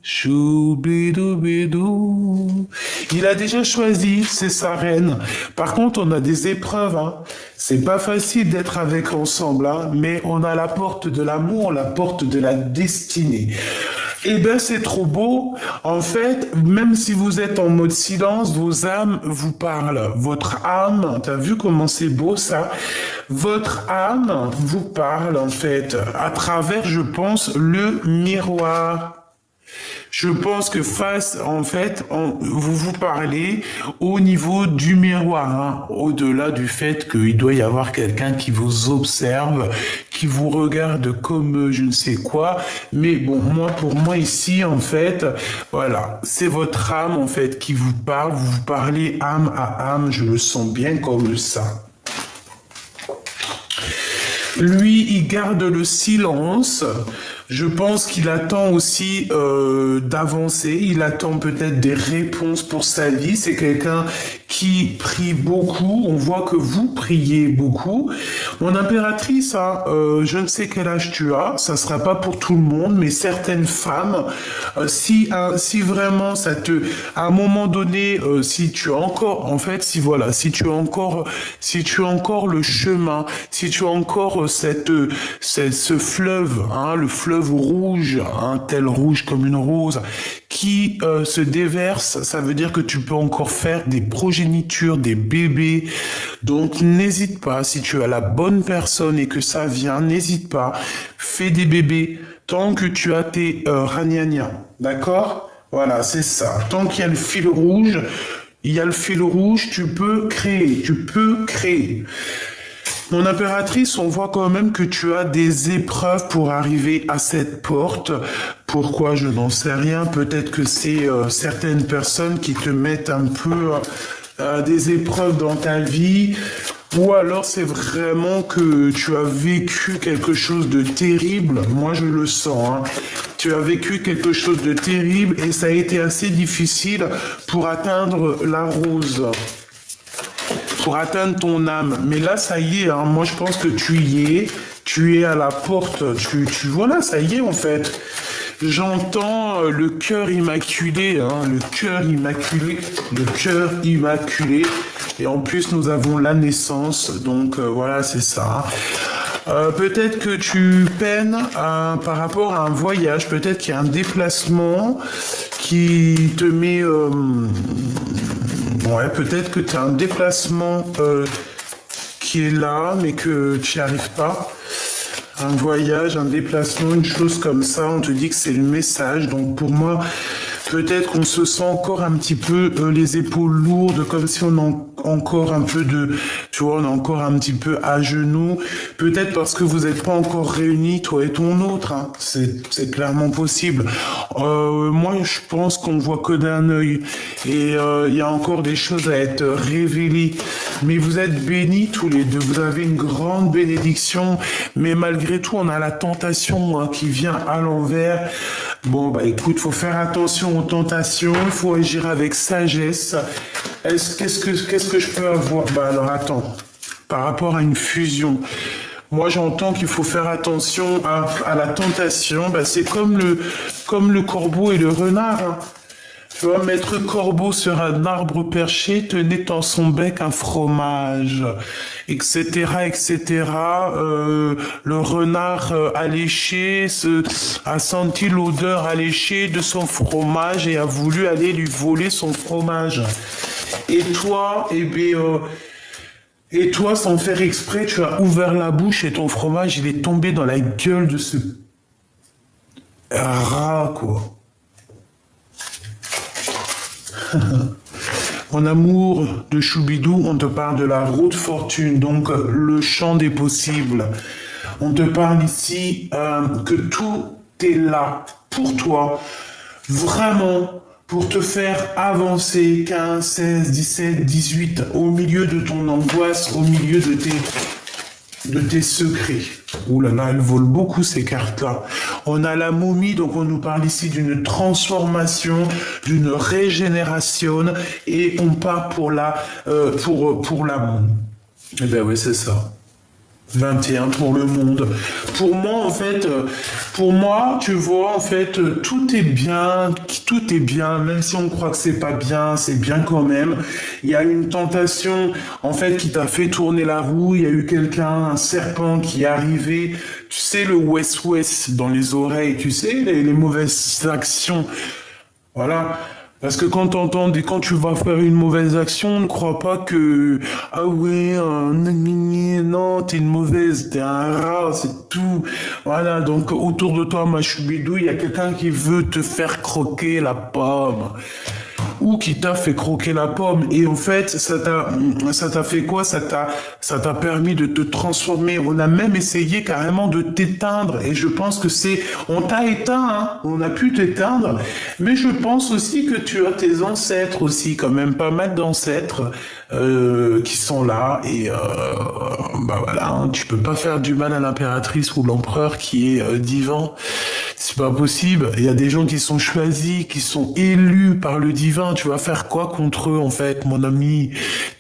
choubidoubidou. Il a déjà choisi, c'est sa reine. Par contre, on a des épreuves, hein. C'est pas facile d'être avec ensemble, hein, mais on a la porte de l'amour, la porte de la destinée. Eh ben, c'est trop beau. En fait, même si vous êtes en mode silence, vos âmes vous parlent. Votre âme, t'as vu comment c'est beau ça? Votre âme vous parle, en fait, à travers, je pense, le miroir. Je pense que en fait, vous vous parlez au niveau du miroir, hein, au-delà du fait qu'il doit y avoir quelqu'un qui vous observe, qui vous regarde comme je ne sais quoi. Mais bon, pour moi ici, en fait, voilà, c'est votre âme, en fait, qui vous parle. Vous vous parlez âme à âme, je le sens bien comme ça. Lui, il garde le silence. Je pense qu'il attend aussi d'avancer. Il attend peut-être des réponses pour sa vie. C'est quelqu'un qui prie beaucoup. On voit que vous priez beaucoup. Mon impératrice, hein, je ne sais quel âge tu as. Ça sera pas pour tout le monde, mais certaines femmes, si vraiment ça à un moment donné, si tu as encore, en fait, si tu as encore le chemin, si tu as encore ce fleuve, hein, le fleuve rouge, un tel rouge comme une rose, qui se déverse, ça veut dire que tu peux encore faire des progénitures, des bébés. Donc n'hésite pas, si tu as la bonne personne et que ça vient, n'hésite pas, fais des bébés tant que tu as tes ragnagnas, d'accord? Voilà, c'est ça. Tant qu'il y a le fil rouge, tu peux créer. Mon impératrice, on voit quand même que tu as des épreuves pour arriver à cette porte. Pourquoi, je n'en sais rien. Peut-être que c'est certaines personnes qui te mettent un peu des épreuves dans ta vie. Ou alors c'est vraiment que tu as vécu quelque chose de terrible. Moi, je le sens, hein. Tu as vécu quelque chose de terrible et ça a été assez difficile pour atteindre la rose. Pour atteindre ton âme. Mais là, ça y est, hein, moi je pense que tu es à la porte, voilà, ça y est en fait. J'entends le cœur immaculé, hein, le cœur immaculé. Et en plus, nous avons la naissance, donc voilà, c'est ça. Peut-être que tu peines par rapport à un voyage, peut-être qu'il y a un déplacement qui te met... ouais, peut-être que tu as un déplacement qui est là, mais que tu n'y arrives pas. Un voyage, un déplacement, une chose comme ça, on te dit que c'est le message. Donc pour moi, peut-être qu'on se sent encore un petit peu les épaules lourdes, comme si on a encore un peu on est encore un petit peu à genoux. Peut-être parce que vous n'êtes pas encore réunis, toi et ton autre, hein. C'est clairement possible. Moi, je pense qu'on voit que d'un œil. Et il y a encore des choses à être révélées. Mais vous êtes bénis tous les deux, vous avez une grande bénédiction, mais malgré tout, on a la tentation hein, qui vient à l'envers. Bon, bah écoute, faut faire attention aux tentations, il faut agir avec sagesse. Qu'est-ce que je peux avoir? Bah alors attends, par rapport à une fusion, moi j'entends qu'il faut faire attention à la tentation, bah, c'est comme le corbeau et le renard. Hein. Tu vois, Maître Corbeau sur un arbre perché tenait dans son bec un fromage, etc., etc. Le renard alléché a senti l'odeur alléchée de son fromage et a voulu aller lui voler son fromage. Et toi, et toi, sans faire exprès, tu as ouvert la bouche et ton fromage, il est tombé dans la gueule de ce rat, quoi. En amour de Choubidou, on te parle de la route fortune, donc le champ des possibles. On te parle ici que tout est là pour toi, vraiment pour te faire avancer 15, 16, 17, 18, au milieu de ton angoisse, au milieu de tes secrets. Ouh là là, elles volent beaucoup ces cartes-là. On a la momie, donc on nous parle ici d'une transformation, d'une régénération, et on part pour l'amour. Eh ben oui, c'est ça. 21 pour le monde. Pour moi, en fait, tu vois, en fait, tout est bien, même si on croit que c'est pas bien, c'est bien quand même. Il y a une tentation, en fait, qui t'a fait tourner la roue, il y a eu quelqu'un, un serpent qui est arrivé, tu sais, le West-West dans les oreilles, tu sais, les mauvaises actions. Voilà. Parce que quand tu vas faire une mauvaise action, ne crois pas que, ah ouais, non, t'es une mauvaise, t'es un rat, c'est tout. Voilà, donc autour de toi, ma choubidou, il y a quelqu'un qui veut te faire croquer la pomme. Ou qui t'a fait croquer la pomme. Et en fait, ça t'a fait quoi? Ça t'a permis de te transformer. On a même essayé carrément de t'éteindre. Et je pense que on t'a éteint, hein. On a pu t'éteindre. Mais je pense aussi que tu as tes ancêtres aussi, quand même pas mal d'ancêtres, qui sont là. Et, bah voilà, hein, tu peux pas faire du mal à l'impératrice ou l'empereur qui est divin. C'est pas possible. Il y a des gens qui sont choisis, qui sont élus par le divin. Tu vas faire quoi contre eux, en fait, mon ami?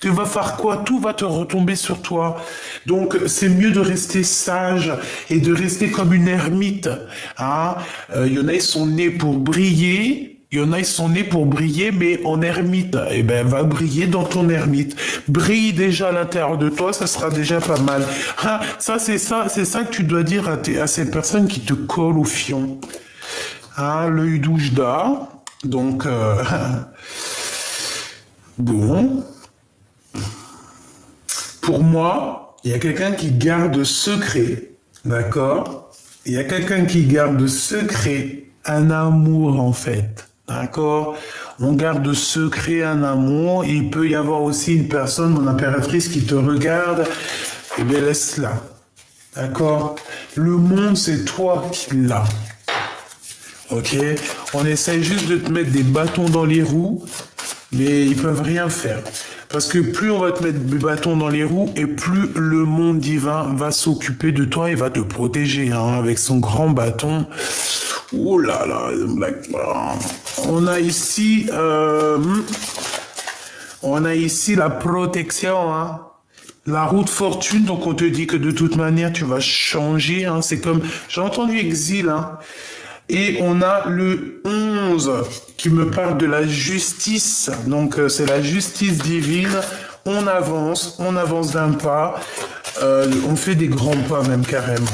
Tu vas faire quoi? Tout va te retomber sur toi. Donc, c'est mieux de rester sage et de rester comme une ermite. Hein? Il y en a, ils sont nés pour briller. Il y en a, ils sont nés pour briller, mais en ermite. Eh ben, va briller dans ton ermite. Brille déjà à l'intérieur de toi, ça sera déjà pas mal. Ah, c'est ça que tu dois dire à cette personne qui te colle au fion. Ah, l'œil d'Oujda. Donc, bon. Pour moi, il y a quelqu'un qui garde secret. D'accord? Il y a quelqu'un qui garde secret un amour, en fait. D'accord? On garde secret un amour. Il peut y avoir aussi une personne, mon impératrice, qui te regarde. Eh bien, laisse-la. D'accord? Le monde, c'est toi qui l'as. Ok? On essaye juste de te mettre des bâtons dans les roues, mais ils peuvent rien faire. Parce que plus on va te mettre des bâtons dans les roues, et plus le monde divin va s'occuper de toi et va te protéger, hein, avec son grand bâton. Ouh là là, on a ici la protection, hein. La route fortune, donc on te dit que de toute manière tu vas changer, hein. C'est comme, j'ai entendu exil, hein. Et on a le 11 qui me parle de la justice, donc c'est la justice divine. On avance d'un pas, on fait des grands pas même carrément.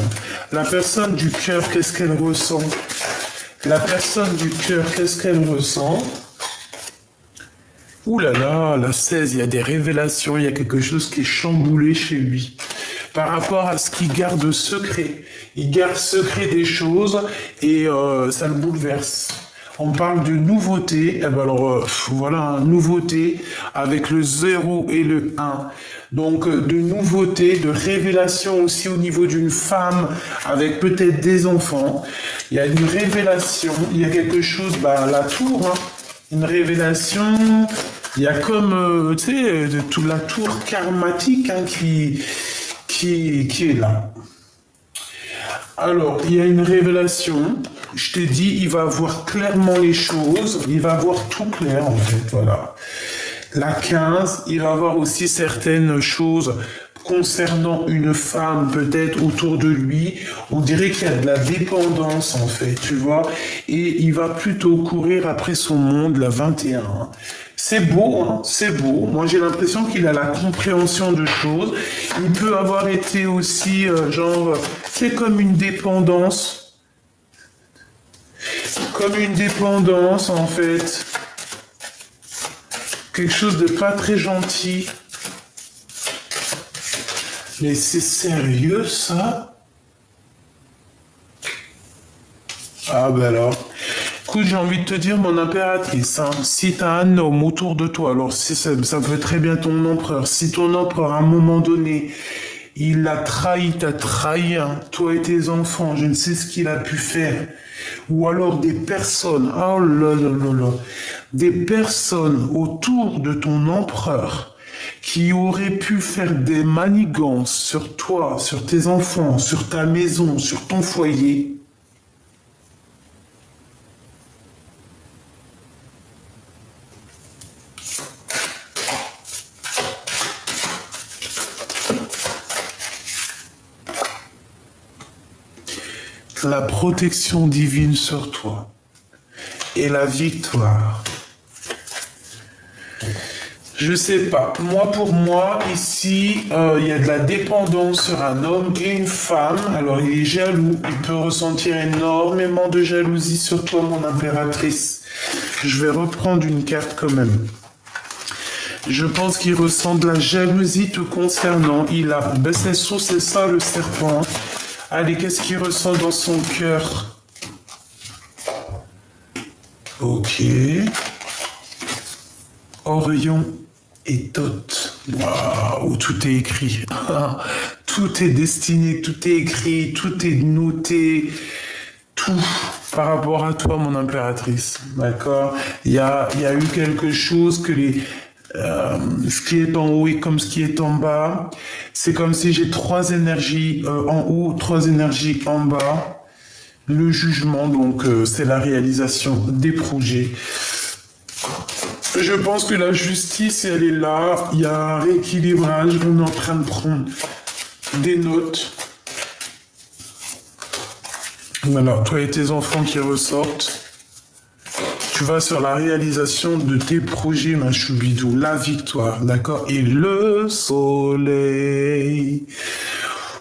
La personne du cœur, qu'est-ce qu'elle ressent? La personne du cœur, qu'est-ce qu'elle ressent? Ouh là là, la 16, il y a des révélations, il y a quelque chose qui est chamboulé chez lui. Par rapport à ce qu'il garde secret. Il garde secret des choses et ça le bouleverse. On parle de nouveauté. Eh ben alors, voilà, nouveauté avec le 0 et le 1. Donc, de nouveauté, de révélation aussi au niveau d'une femme avec peut-être des enfants. Il y a une révélation, il y a quelque chose, bah, la tour, hein. Une révélation, Il y a comme, tu sais, toute la tour karmatique hein, qui est là. Alors, il y a une révélation. Je t'ai dit, il va voir clairement les choses. Il va voir tout clair, en fait, voilà. La 15, il va voir aussi certaines choses concernant une femme peut-être autour de lui. On dirait qu'il y a de la dépendance, en fait, tu vois. Et il va plutôt courir après son monde, la 21. C'est beau, hein, c'est beau. Moi, j'ai l'impression qu'il a la compréhension de choses. Il peut avoir été aussi, c'est comme une dépendance. Comme une dépendance, en fait. Quelque chose de pas très gentil. Mais c'est sérieux, ça? Ah, ben alors. Écoute, j'ai envie de te dire, mon impératrice, hein, si tu as un homme autour de toi, alors si ça peut être très bien ton empereur, si ton empereur, à un moment donné, il a trahi, t'as trahi, hein, toi et tes enfants, je ne sais ce qu'il a pu faire, ou alors des personnes, oh là là là là, des personnes autour de ton empereur, qui auraient pu faire des manigances sur toi, sur tes enfants, sur ta maison, sur ton foyer. La protection divine sur toi et la victoire. Je sais pas. Moi, pour moi, ici, il y a de la dépendance sur un homme et une femme. Alors, il est jaloux. Il peut ressentir énormément de jalousie sur toi, mon impératrice. Je vais reprendre une carte quand même. Je pense qu'il ressent de la jalousie te concernant. c'est ça le serpent. Allez, qu'est-ce qu'il ressent dans son cœur? Ok. Orion et Thoth. Waouh, tout est écrit. Tout est destiné, tout est écrit, tout est noté. Tout par rapport à toi, mon impératrice. D'accord? Il y a eu quelque chose que ce qui est en haut est comme ce qui est en bas. C'est comme si j'ai trois énergies en haut, trois énergies en bas. Le jugement, donc, c'est la réalisation des projets. Je pense que la justice, elle est là. Il y a un rééquilibrage. On est en train de prendre des notes. Alors, toi et tes enfants qui ressortent. Tu vas sur la réalisation de tes projets, ma choubidou, la victoire, d'accord? Et le soleil.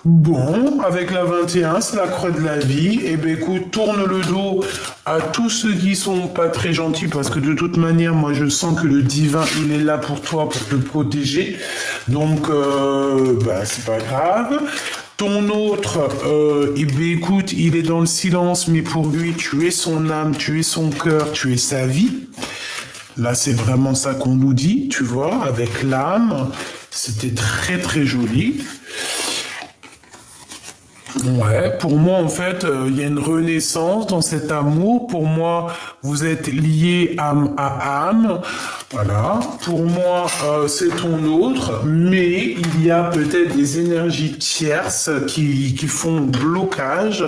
Bon, avec la 21, c'est la croix de la vie. Eh ben écoute, tourne le dos à tous ceux qui sont pas très gentils, parce que de toute manière, moi je sens que le divin, il est là pour toi, pour te protéger. Donc, c'est pas grave. Ton autre, écoute, il est dans le silence, mais pour lui, tu es son âme, tu es son cœur, tu es sa vie. Là, c'est vraiment ça qu'on nous dit, tu vois, avec l'âme. C'était très, très joli. Ouais, pour moi, en fait, il y a une renaissance dans cet amour. Pour moi, vous êtes liés âme à âme. Voilà. Pour moi, c'est ton autre. Mais il y a peut-être des énergies tierces qui font blocage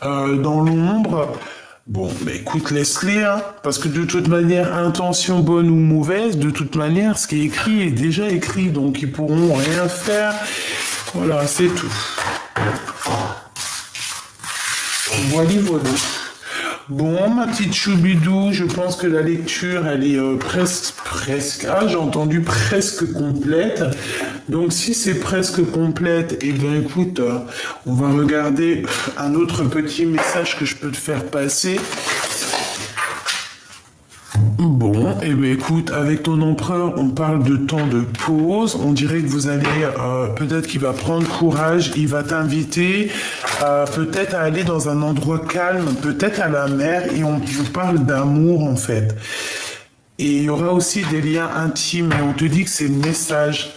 dans l'ombre. Bon, mais écoute, laisse-les, hein, parce que de toute manière, intention bonne ou mauvaise, de toute manière, ce qui est écrit est déjà écrit, donc ils pourront rien faire. Voilà, c'est tout. Voilà. Bon, ma petite choubidou, je pense que la lecture, elle est presque, j'ai entendu presque complète. Donc, si c'est presque complète, eh bien, écoute, on va regarder un autre petit message que je peux te faire passer. Bon, eh bien écoute, avec ton empereur, on parle de temps de pause. On dirait que vous allez, peut-être qu'il va prendre courage, il va t'inviter peut-être à aller dans un endroit calme, peut-être à la mer, et on vous parle d'amour en fait. Et il y aura aussi des liens intimes, et on te dit que c'est le message.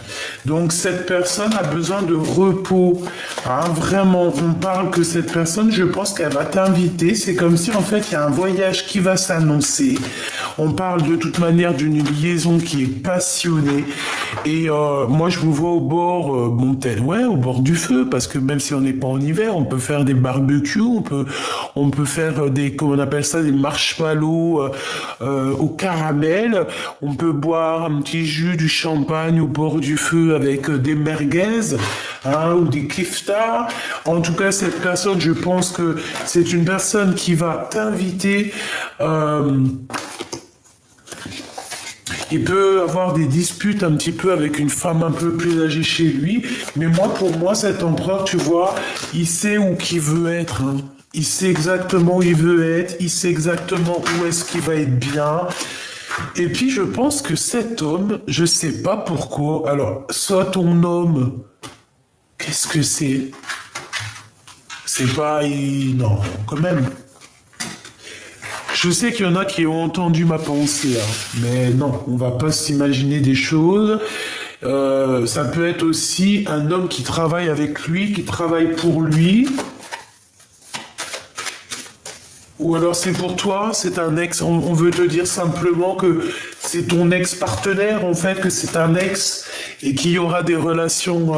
Donc cette personne a besoin de repos. Hein, vraiment, on parle que cette personne, je pense qu'elle va t'inviter. C'est comme si en fait il y a un voyage qui va s'annoncer. On parle de toute manière d'une liaison qui est passionnée. Et moi, je vous vois au bord, au bord du feu, parce que même si on n'est pas en hiver, on peut faire des barbecues, on peut faire des, comment on appelle ça, des marshmallows au caramel. On peut boire un petit jus, du champagne au bord du feu avec des merguez, hein, ou des kiftas. En tout cas, cette personne, je pense que c'est une personne qui va t'inviter. Il peut avoir des disputes un petit peu avec une femme un peu plus âgée chez lui, mais moi, pour moi, cet empereur, tu vois, il sait où qu'il veut être, hein. Il sait exactement où il veut être, il sait exactement où est-ce qu'il va être bien. Et puis, je pense que cet homme, je sais pas pourquoi, alors, soit ton homme, qu'est-ce que c'est? C'est pas... Non, quand même. Je sais qu'il y en a qui ont entendu ma pensée, hein, mais non, on va pas s'imaginer des choses. Ça peut être aussi un homme qui travaille avec lui, qui travaille pour lui. Ou alors c'est pour toi, c'est un ex, on veut te dire simplement que c'est ton ex-partenaire, en fait, que c'est un ex et qu'il y aura des relations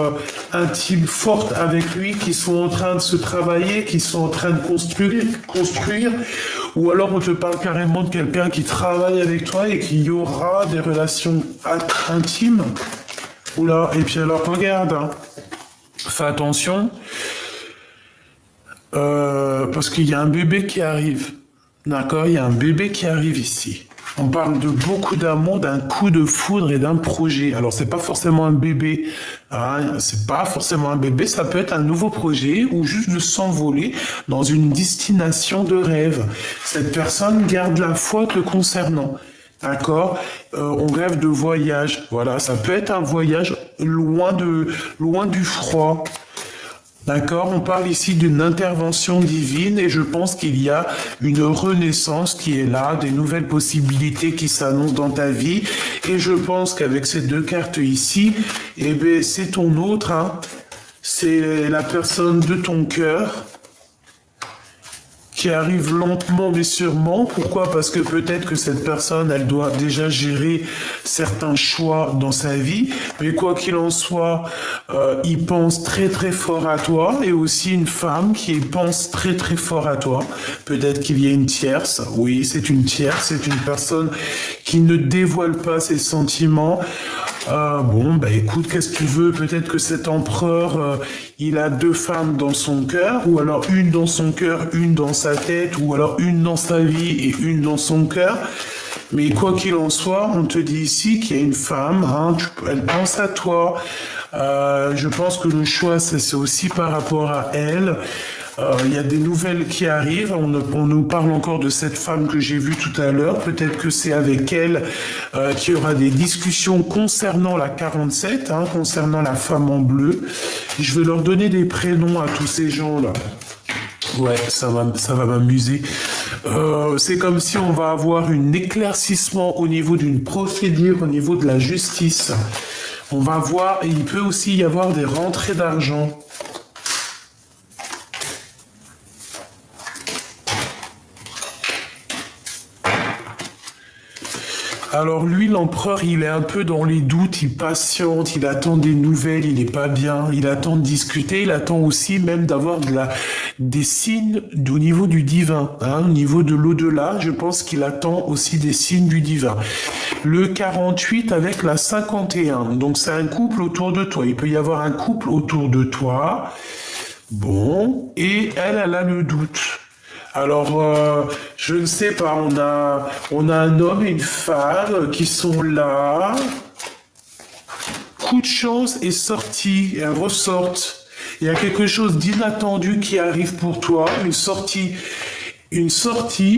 intimes fortes avec lui qui sont en train de se travailler, qui sont en train de construire. Ou alors on te parle carrément de quelqu'un qui travaille avec toi et qu'il y aura des relations intimes. Oula, et puis alors regarde, hein. Fais attention. Parce qu'il y a un bébé qui arrive. D'accord? Il y a un bébé qui arrive ici. On parle de beaucoup d'amour, d'un coup de foudre et d'un projet. Alors, c'est pas forcément un bébé. Hein, c'est pas forcément un bébé. Ça peut être un nouveau projet ou juste de s'envoler dans une destination de rêve. Cette personne garde la foi te concernant. D'accord? On rêve de voyage. Voilà. Ça peut être un voyage loin du froid. D'accord, on parle ici d'une intervention divine et je pense qu'il y a une renaissance qui est là, des nouvelles possibilités qui s'annoncent dans ta vie. Et je pense qu'avec ces deux cartes ici, eh ben, c'est ton autre, hein. C'est la personne de ton cœur qui arrive lentement mais sûrement. Pourquoi? Parce que peut-être que cette personne, elle doit déjà gérer certains choix dans sa vie. Mais quoi qu'il en soit, il pense très très fort à toi. Et aussi une femme qui pense très très fort à toi. Peut-être qu'il y a une tierce. Oui, c'est une tierce. C'est une personne qui ne dévoile pas ses sentiments. Écoute, qu'est-ce que tu veux? Peut-être que cet empereur, il a deux femmes dans son cœur, ou alors une dans son cœur, une dans sa tête, ou alors une dans sa vie et une dans son cœur. Mais quoi qu'il en soit, on te dit ici qu'il y a une femme, hein, elle pense à toi. Je pense que le choix, c'est aussi par rapport à elle. Il y a des nouvelles qui arrivent. On nous parle encore de cette femme que j'ai vue tout à l'heure. Peut-être que c'est avec elle qu'il y aura des discussions concernant la 47, hein, concernant la femme en bleu. Je vais leur donner des prénoms à tous ces gens-là. Ouais, ça va m'amuser. C'est comme si on va avoir un éclaircissement au niveau d'une procédure, au niveau de la justice. On va voir, et il peut aussi y avoir des rentrées d'argent. Alors lui, l'empereur, il est un peu dans les doutes, il patiente, il attend des nouvelles, il n'est pas bien, il attend de discuter, il attend aussi même d'avoir des signes au niveau du divin, hein, au niveau de l'au-delà, je pense qu'il attend aussi des signes du divin. Le 48 avec la 51, donc c'est un couple autour de toi, il peut y avoir un couple autour de toi, bon, et elle a le doute. Alors, je ne sais pas, on a un homme et une femme qui sont là. Coup de chance est sorti, elles ressortent. Il y a quelque chose d'inattendu qui arrive pour toi, une sortie,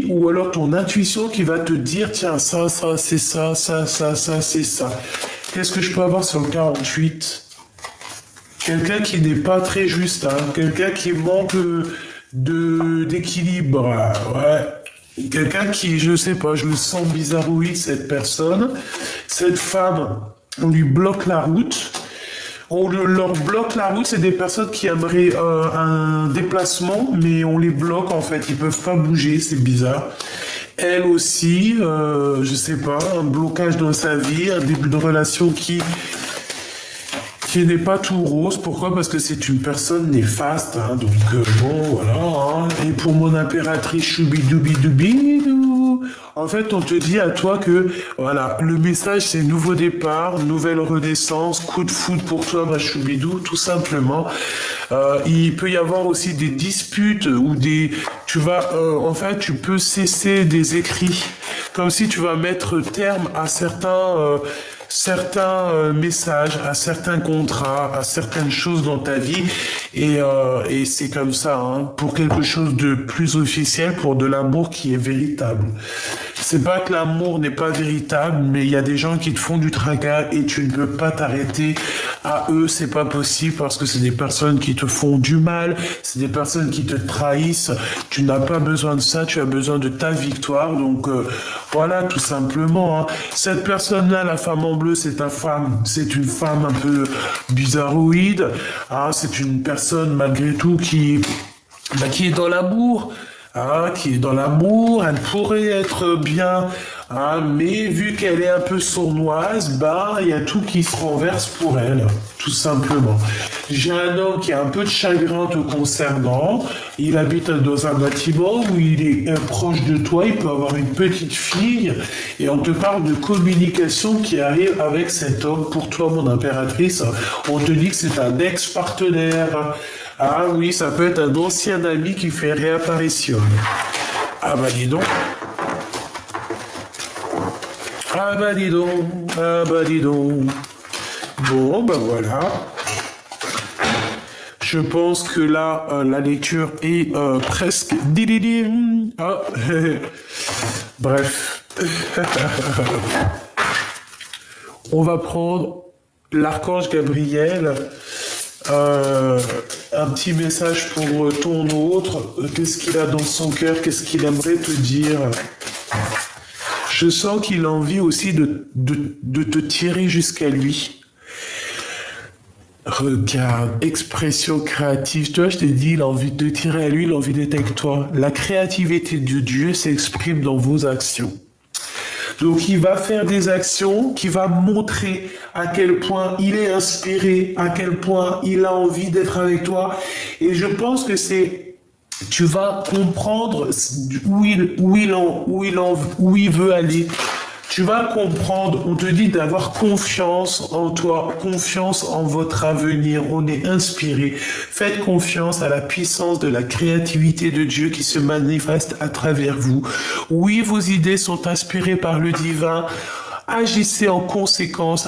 ou alors ton intuition qui va te dire, tiens, ça, c'est ça, c'est ça. Qu'est-ce que je peux avoir sur le 48? Quelqu'un qui n'est pas très juste, hein, quelqu'un qui manque d'équilibre, ouais. Quelqu'un qui, je sais pas, je le sens bizarroïde, cette personne. Cette femme, on lui bloque la route. On leur bloque la route, c'est des personnes qui aimeraient un déplacement, mais on les bloque en fait, ils peuvent pas bouger, c'est bizarre. elle aussi, je sais pas, un blocage dans sa vie, un début de relation qui n'est pas tout rose. Pourquoi? Parce que c'est une personne néfaste, hein, donc bon, voilà. Hein. Et pour mon impératrice choubidoubidoubi, en fait, on te dit à toi que, voilà, le message c'est nouveau départ, nouvelle renaissance, coup de foudre pour toi, ma choubidou, tout simplement. Il peut y avoir aussi des disputes ou en fait, tu peux cesser des écrits, comme si tu vas mettre terme à certains messages, à certains contrats, à certaines choses dans ta vie. Et c'est comme ça, hein, pour quelque chose de plus officiel, pour de l'amour qui est véritable. C'est pas que l'amour n'est pas véritable, mais il y a des gens qui te font du tracas et tu ne peux pas t'arrêter à eux, c'est pas possible parce que c'est des personnes qui te font du mal, c'est des personnes qui te trahissent. Tu n'as pas besoin de ça, tu as besoin de ta victoire. Donc voilà, tout simplement. Hein. Cette personne-là, la femme en bleu, c'est une femme un peu bizarroïde. Hein. C'est une personne malgré tout qui est dans l'amour. Ah, qui est dans l'amour, elle pourrait être bien, hein, mais vu qu'elle est un peu sournoise, il y a tout qui se renverse pour elle, tout simplement. J'ai un homme qui a un peu de chagrin te concernant, il habite dans un bâtiment où il est proche de toi, il peut avoir une petite fille, et on te parle de communication qui arrive avec cet homme. Pour toi, mon impératrice, on te dit que c'est un ex-partenaire. Ah oui, ça peut être un ancien ami qui fait réapparition. Ah bah dis donc. Ah bah dis donc. Ah bah dis donc. Bon, bah voilà. Je pense que là, la lecture est presque... Ah. Bref. On va prendre l'archange Gabriel. Un petit message pour ton autre. Qu'est-ce qu'il a dans son cœur? Qu'est-ce qu'il aimerait te dire? Je sens qu'il a envie aussi de te tirer jusqu'à lui. Regarde, expression créative. Tu vois, je t'ai dit, il a envie de te tirer à lui, il a envie d'être avec toi. La créativité de Dieu s'exprime dans vos actions. Donc il va faire des actions qui va montrer à quel point il est inspiré, à quel point il a envie d'être avec toi. Et je pense que tu vas comprendre où il veut aller. Tu vas comprendre, on te dit d'avoir confiance en toi, confiance en votre avenir. On est inspiré. Faites confiance à la puissance de la créativité de Dieu qui se manifeste à travers vous. Oui, vos idées sont inspirées par le divin. Agissez en conséquence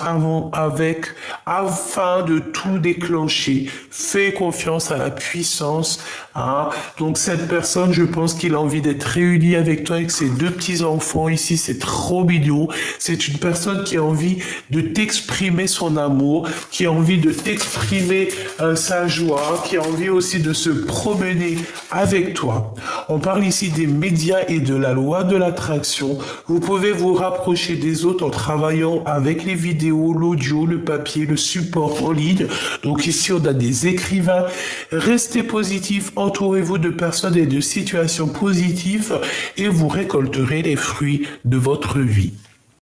afin de tout déclencher. Fais confiance à la puissance. Hein. Donc cette personne, je pense qu'il a envie d'être réuni avec toi, avec ses deux petits-enfants ici. C'est trop mignon. C'est une personne qui a envie de t'exprimer son amour, qui a envie de t'exprimer sa joie, qui a envie aussi de se promener avec toi. On parle ici des médias et de la loi de l'attraction. Vous pouvez vous rapprocher des autres en travaillant avec les vidéos, l'audio, le papier, le support en ligne. Donc ici, on a des écrivains. Restez positifs, entourez-vous de personnes et de situations positives et vous récolterez les fruits de votre vie.